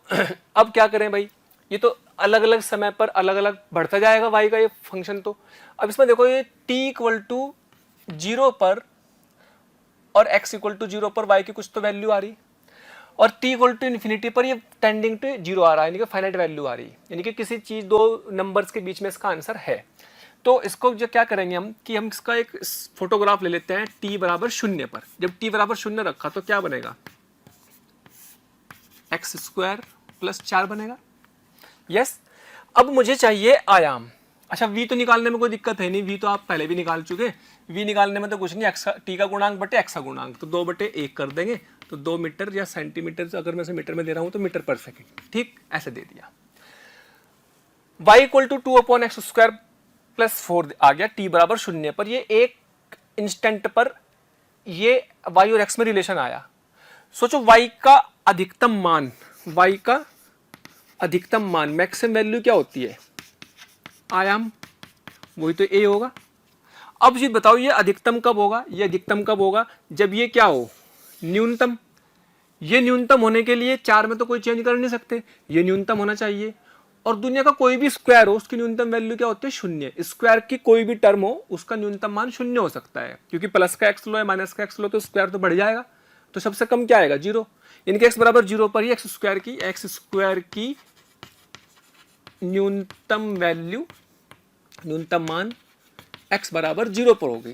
अब क्या करें भाई, ये तो अलग अलग समय पर अलग अलग बढ़ता जाएगा y का ये फंक्शन। तो अब इसमें देखो, ये t इक्वल टू 0 पर और x इक्वल टू 0 पर y की कुछ तो वैल्यू आ रही, और t इक्वल टू इन्फिनिटी पर ये टेंडिंग टू 0 आ रहा है, यानी कि फाइनाइट वैल्यू आ रही है, यानी कि किसी चीज दो नंबर्स के बीच में इसका आंसर है। तो इसको जो क्या करेंगे हम कि हम इसका एक फोटोग्राफ ले लेते हैं t बराबर 0 पर। जब t बराबर 0 रखा तो क्या बनेगा, x² + 4 बनेगा, यस। अब मुझे चाहिए आयाम। अच्छा, v तो निकालने में कोई दिक्कत है नहीं, v तो आप पहले भी निकाल चुके, v निकालने में तो कुछ नहीं, t का गुणांक बटे x का गुणांक, तो 2/1 कर देंगे, तो 2 मीटर या सेंटीमीटर, अगर मैं इसे मीटर में दे रहा हूं तो मीटर पर सेकेंड, ठीक, ऐसे दे दिया। y इक्वल टू 2/x² + 4 आ गया t बराबर 0 पर। ये एक इंस्टेंट पर ये y और x में रिलेशन आया। सोचो y का अधिकतम मान, y का अधिकतम मान, मैक्सिमम वैल्यू क्या होती है, आयाम, वही तो ए होगा। अब जी बताओ ये अधिकतम कब होगा, ये अधिकतम कब होगा, जब ये क्या हो, न्यूनतम। ये न्यूनतम होने के लिए 4 में तो कोई चेंज कर नहीं सकते, ये न्यूनतम होना चाहिए। और दुनिया का कोई भी स्क्वायर हो उसकी न्यूनतम वैल्यू क्या होती है, शून्य। स्क्वायर की कोई भी टर्म हो उसका न्यूनतम मान शून्य हो सकता है, क्योंकि प्लस का एक्स लो या माइनस का एक्स लो तो स्क्वायर तो बढ़ जाएगा, तो सबसे कम क्या आएगा, 0। इनके एक्स बराबर 0 पर ही एक्स स्क्वायर की न्यूनतम वैल्यू, न्यूनतम मान x बराबर 0 पर होगी,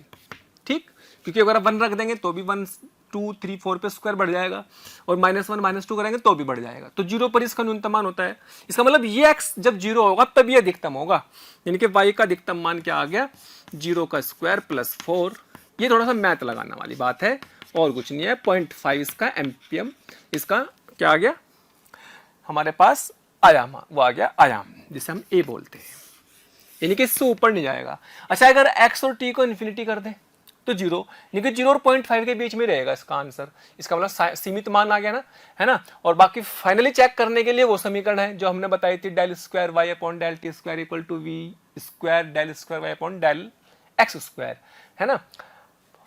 ठीक। क्योंकि अगर आप 1 रख देंगे तो भी 1 2 3 4 पे स्क्वायर बढ़ जाएगा, और -1 -2 करेंगे तो भी बढ़ जाएगा, तो 0 पर इसका न्यूनतम मान होता है। इसका मतलब ये x जब 0 होगा तब ये अधिकतम होगा, यानी कि y का अधिकतम मान क्या आ गया, 0 का स्क्वायर प्लस 4। ये थोड़ा सा मैथ लगाने वाली बात है और कुछ नहीं है। 0.5 इसका एम्पियम, इसका क्या आ गया हमारे पास, आयाम, वो आ गया आयाम, जिसे हम a बोलते हैं, यानी कि इससे ऊपर नहीं जाएगा। अच्छा, अगर x और t को इन्फिनिटी कर दें तो 0, यानी कि 0 और 0.5 के बीच में रहेगा इसका आंसर। इसका मतलब सीमित मान आ गया ना, है ना। और बाकी फाइनली चेक करने के लिए वो समीकरण है जो हमने बताई थी, del square y upon del t square equal to v square del square y upon del x square, है ना।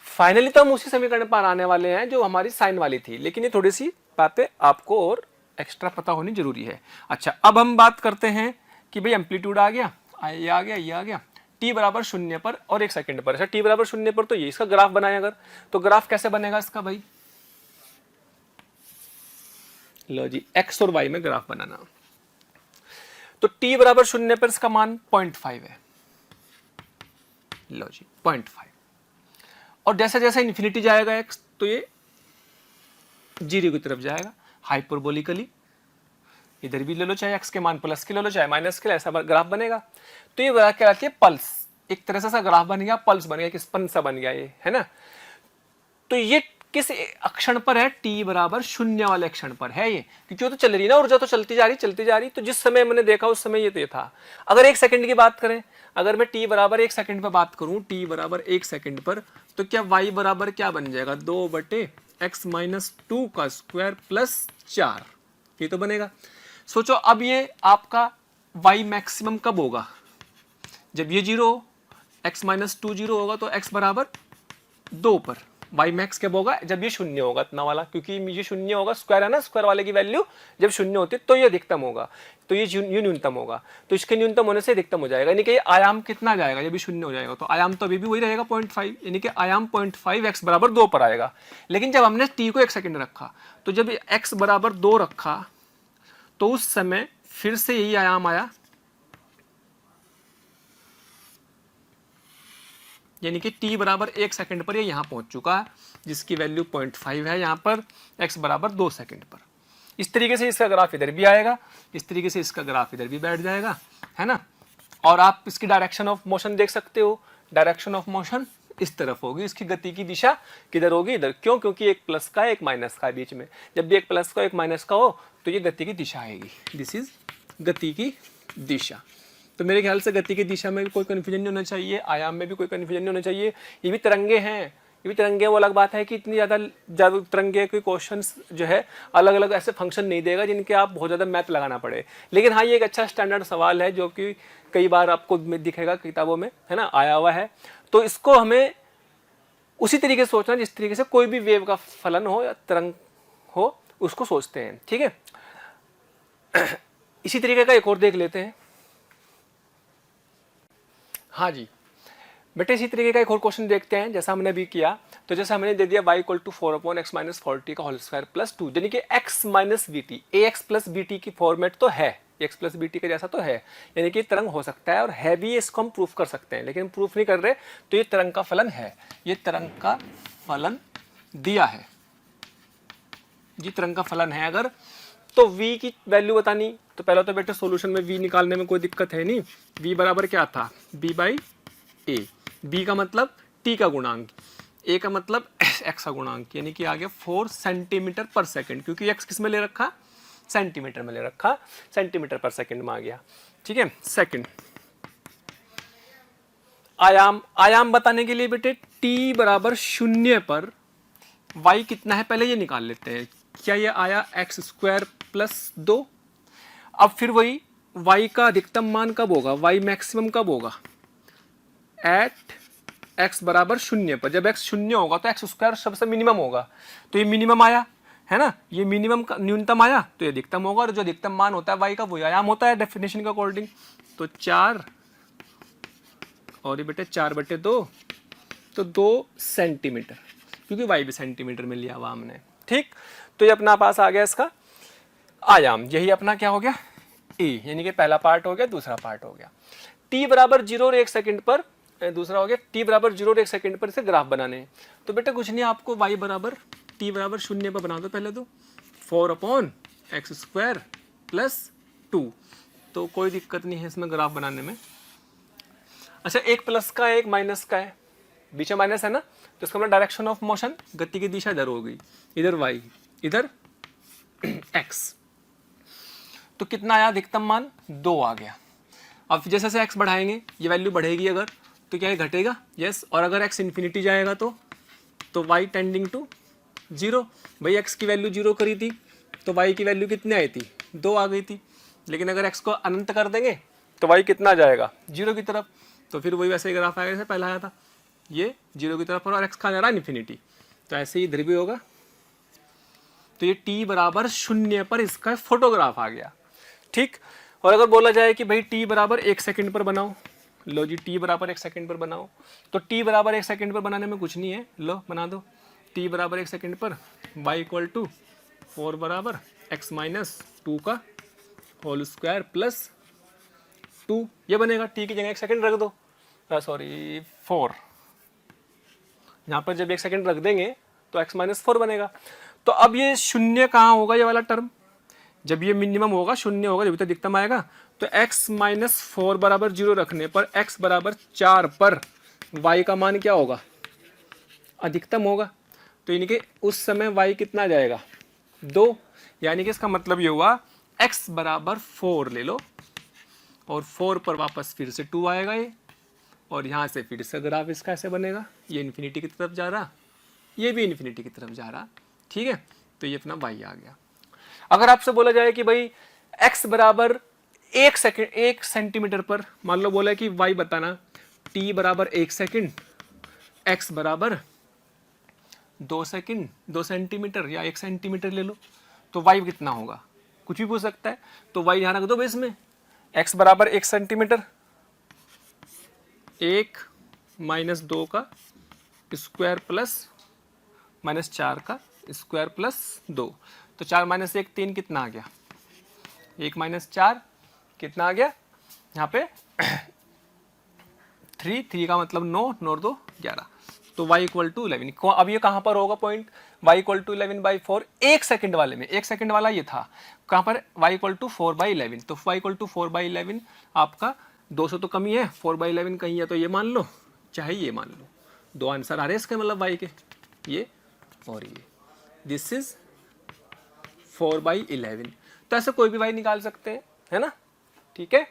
फाइनली तो हम उसी समीकरण पर आने वाले हैं जो हमारी साइन वाली थी, लेकिन ये थोड़ी सी बातें आपको और एक्स्ट्रा पता होनी जरूरी है। अच्छा, अब हम बात करते हैं कि भाई एम्पलीट्यूड आ गया, ये आ गया, ये आ गया, t बराबर 0 पर और 1 सेकंड पर। अच्छा, t बराबर 0 पर तो ये इसका ग्राफ बनाए अगर, तो ग्राफ कैसे बनेगा इसका भाई, लो जी x और y में ग्राफ बनाना। तो t बराबर 0 पर इसका मान 0.5 है, लो जी 0.5। और जैसे जैसे इन्फिनिटी जाएगा x तो ये 0 की तरफ जाएगा हाइपरबोलिकली। इधर भी ले लो, चाहे x के मान प्लस के ले लो चाहे माइनस के, ऐसा ग्राफ बनेगा। तो ये क्या कहती है, पल्स। एक तरह से ऐसा ग्राफ बन गया, पल्स बन गया, कि स्पन सा बन गया ये, है ना। तो ये किस अक्षण पर है, t बराबर 0 वाले अक्षण पर है ये, क्योंकि वो तो चल रही ना, ऊर्जा तो चलती जा रही। तो जिस समय मैंने देखा उस समय ये तो ये था। अगर 1 सेकंड की बात करें, अगर मैं t बराबर 1 सेकंड पर बात करूं, t बराबर 1 सेकंड पर, तो क्या y बराबर क्या बन जाएगा, 2/x-2 का स्क्वायर प्लस 4, ये तो बनेगा। सोचो अब ये आपका y मैक्सिमम कब होगा, जब ये 0 x-2 0 होगा, तो x बराबर 2 पर y मैक्स कब होगा, जब ये 0 होगा, इतना वाला, क्योंकि ये 0 होगा, स्क्वायर है ना, स्क्वायर वाले की वैल्यू जब 0 होती है तो ये अधिकतम होगा, तो ये न्यूनतम होगा, तो इसके न्यूनतम होने से अधिकतम हो जाएगा। यानी कि आयाम कितना जाएगा, जब ये 0 हो जाएगा, तो आयाम तो अभी भी वही रहेगा 0.5, यानी कि आयाम 0.5 x बराबर 2 पर आएगा। लेकिन जब हमने t को 1 सेकंड रखा, तो जब x बराबर 2 रखा तो उस समय फिर से यही आयाम आया, यानी कि t बराबर 1 सेकंड पर ये यहां पहुंच चुका है, जिसकी वैल्यू 0.5 है यहां पर, x बराबर 2 सेकंड पर। इस तरीके से इसका ग्राफ इधर भी आएगा, इस तरीके से इसका ग्राफ इधर भी बैठ जाएगा, है ना। और आप इसकी डायरेक्शन ऑफ मोशन देख सकते हो, डायरेक्शन ऑफ मोशन इस तरफ होगी, इसकी गति की दिशा किधर होगी, इधर। क्यों, क्योंकि एक प्लस का एक माइनस का बीच में, जब भी एक प्लस का एक माइनस का हो तो ये गति की दिशा आएगी, दिस इज गति की दिशा। तो मेरे ख्याल से गति की दिशा में भी कोई कन्फ्यूजन नहीं होना चाहिए, आयाम में भी कोई कन्फ्यूजन नहीं होना चाहिए। ये भी तिरंगे हैं, ये भी तिरंगे, वो अलग बात है कि इतनी ज़्यादा तिरंगे के क्वेश्चंस जो है अलग अलग ऐसे फंक्शन नहीं देगा जिनके आप बहुत ज़्यादा मैथ लगाना पड़े। लेकिन हाँ, ये एक अच्छा स्टैंडर्ड सवाल है जो कि कई बार आपको दिखेगा किताबों में, है ना, आया हुआ है। तो इसको हमें उसी तरीके से सोचना जिस तरीके से कोई भी वेव का फलन हो या तरंग हो उसको सोचते हैं, ठीक है। इसी तरीके का एक और देख लेते हैं। हाँ जी बेटे, इसी तरीके का एक और क्वेश्चन देखते हैं जैसा हमने अभी किया। तो जैसे हमने दे दिया y = 4/x-40 का होल स्क्वायर प्लस 2, यानी कि x minus b t, ax plus b t की फॉर्मेट तो है, x प्लस बी टी के जैसा तो है, यानी कि तरंग हो सकता है और है भी, इसको हम प्रूफ कर सकते हैं, लेकिन प्रूफ नहीं कर रहे। तो ये तरंग का फलन है, ये तरंग का फलन दिया है, ये तरंग का फलन है। अगर तो v की वैल्यू बतानी, तो पहले तो बेटे सॉल्यूशन में v निकालने में कोई दिक्कत है नहीं। v बराबर क्या था, b/a, b का मतलब t का गुणांक, a का मतलब x का गुणांक, यानी कि आ गया 4 सेंटीमीटर पर सेकंड, क्योंकि x किस में ले रखा, सेंटीमीटर में ले रखा, सेंटीमीटर पर सेकंड में आ गया, ठीक है। सेकंड आयाम, आयाम बताने के लिए बेटे t बराबर 0 पर y कितना है पहले ये निकाल लेते हैं। क्या ये आया x² प्लस 2। अब फिर वही y का अधिकतम मान कब होगा, y मैक्सिमम कब होगा, एट x बराबर 0 पर। जब x 0 होगा तो x स्क्वायर सबसे मिनिमम होगा, तो ये मिनिमम आया है ना, ये मिनिमम का न्यूनतम आया तो ये अधिकतम होगा, और जो अधिकतम मान होता है y का वो आयाम होता है डेफिनेशन के अकॉर्डिंग। तो 4 और ये बेटे 4/2 तो 2 सेंटीमीटर, क्योंकि y भी सेंटीमीटर में लिया हुआ हमने। ठीक, तो ये अपना पास आ गया इसका आयाम, यही अपना क्या हो गया e, यानी कि पहला पार्ट हो गया, दूसरा पार्ट हो गया। t बराबर 0 और 1 सेकंड पर, दूसरा हो गया t बराबर 0 और 1 सेकंड पर इसे ग्राफ बनाने हैं। तो बेटा कुछ नहीं, आपको y बराबर t बराबर 0 पर बना दो पहले तो, 4/x² + 2, तो कोई दिक्कत नहीं है इसमें ग्राफ बनाने में। अच्छा, एक प्लस का है एक माइनस का है, बीच में माइनस है ना, तो इसका मतलब डायरेक्शन ऑफ मोशन, गति की दिशा इधर हो गई, इधर y इधर x, तो कितना आया अधिकतम मान 2 आ गया। अब जैसे जैसे x बढ़ाएंगे ये वैल्यू बढ़ेगी, अगर तो क्या है घटेगा, यस, और अगर x इन्फिनिटी जाएगा तो y टेंडिंग टू 0। भाई x की वैल्यू 0 करी थी तो y की वैल्यू कितनी आई थी, 2 आ गई थी, लेकिन अगर x को अनंत कर देंगे तो y कितना जाएगा 0 की तरफ, तो फिर वही वैसे ही ग्राफ आएगा जैसे पहला आया था, ये 0 की तरफ और x कहाँ जा रहा है इन्फिनिटी, तो ऐसे ही इधर भी होगा। तो ये t बराबर 0 पर इसका फोटोग्राफ आ गया। ठीक, और अगर बोला जाए कि भाई t बराबर 1 सेकंड पर बनाओ, लो जी t बराबर 1 सेकंड पर बनाओ, तो t बराबर 1 सेकंड पर बनाने में कुछ नहीं है, लो बना दो, t बराबर 1 सेकंड पर y = 4 बराबर x - 2 का होल स्क्वायर प्लस 2, ये बनेगा। t की जगह 1 सेकंड रख दो, सॉरी 4, यहाँ पर जब 1 सेकंड रख देंगे तो x - 4 बनेगा। तो अब ये 0 कहाँ होगा, ये वाला टर्म, जब ये मिनिमम होगा 0 होगा, जब तक अधिकतम आएगा, तो x - 4 बराबर 0 रखने पर x बराबर 4 पर y का मान क्या होगा, अधिकतम होगा, तो यानी कि उस समय y कितना जाएगा 2, यानी कि इसका मतलब ये हुआ x बराबर 4 ले लो, और 4 पर वापस फिर से 2 आएगा ये, और यहाँ से फिर से ग्राफ इसका ऐसे बनेगा, ये इन्फिनिटी की तरफ जा रहा, ये भी इन्फिनिटी की तरफ जा रहा। ठीक है, तो ये अपना y आ गया। अगर आपसे बोला जाए कि भाई x बराबर 1 सेंटीमीटर पर, मान लो बोला कि y बताना, t बराबर 1 सेकंड, x बराबर 2 सेकंड, 2 सेंटीमीटर या 1 सेंटीमीटर ले लो, तो y कितना होगा, कुछ भी पूछ सकता है, तो y यहाँ रख दो बेस में, x बराबर 1 सेंटीमीटर, 1 - 2 का स्क्वायर प्लस -4 का स्क्वायर प्लस 2, तो 4 - 1 3 कितना आ गया, 1 - 4 कितना आ गया यहाँ पे 3 का मतलब 9, 9 और 2 11, तो y = 11। अब ये कहाँ पर होगा पॉइंट, y = 11/4, 1 सेकंड वाले में, 1 सेकंड वाला ये था, कहाँ पर y = 4/11, तो y = 4/11 आपका 200 तो कम ही है, 4/11 कहीं है तो ये मान लो चाहे ये मान लो, 2 आंसर आ रहे हैं इसके मतलब y के, ये और ये, दिस इज 4/11। तो ऐसे कोई भी y निकाल सकते हैं, है ना। ठीक है,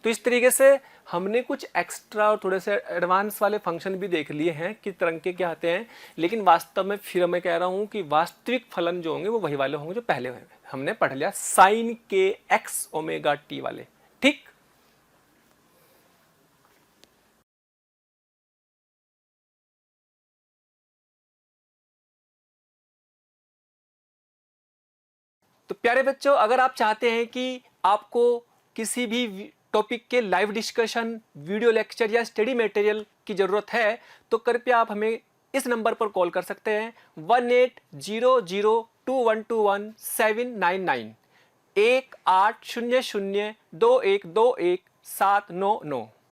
तो इस तरीके से हमने कुछ एक्स्ट्रा और थोड़े से एडवांस वाले फंक्शन भी देख लिए हैं कि तरंग के क्या आते हैं, लेकिन वास्तव में फिर मैं कह रहा हूं कि वास्तविक फलन जो होंगे वो वही वाले होंगे जो पहले हमने पढ़ लिया, sin के x ओमेगा t वाले। ठीक, तो प्यारे बच्चों, अगर आप चाहते हैं कि आपको किसी भी टॉपिक के लाइव डिस्कशन, वीडियो लेक्चर या स्टडी मटेरियल की ज़रूरत है, तो कृपया आप हमें इस नंबर पर कॉल कर सकते हैं 18002121 799 18002121 799।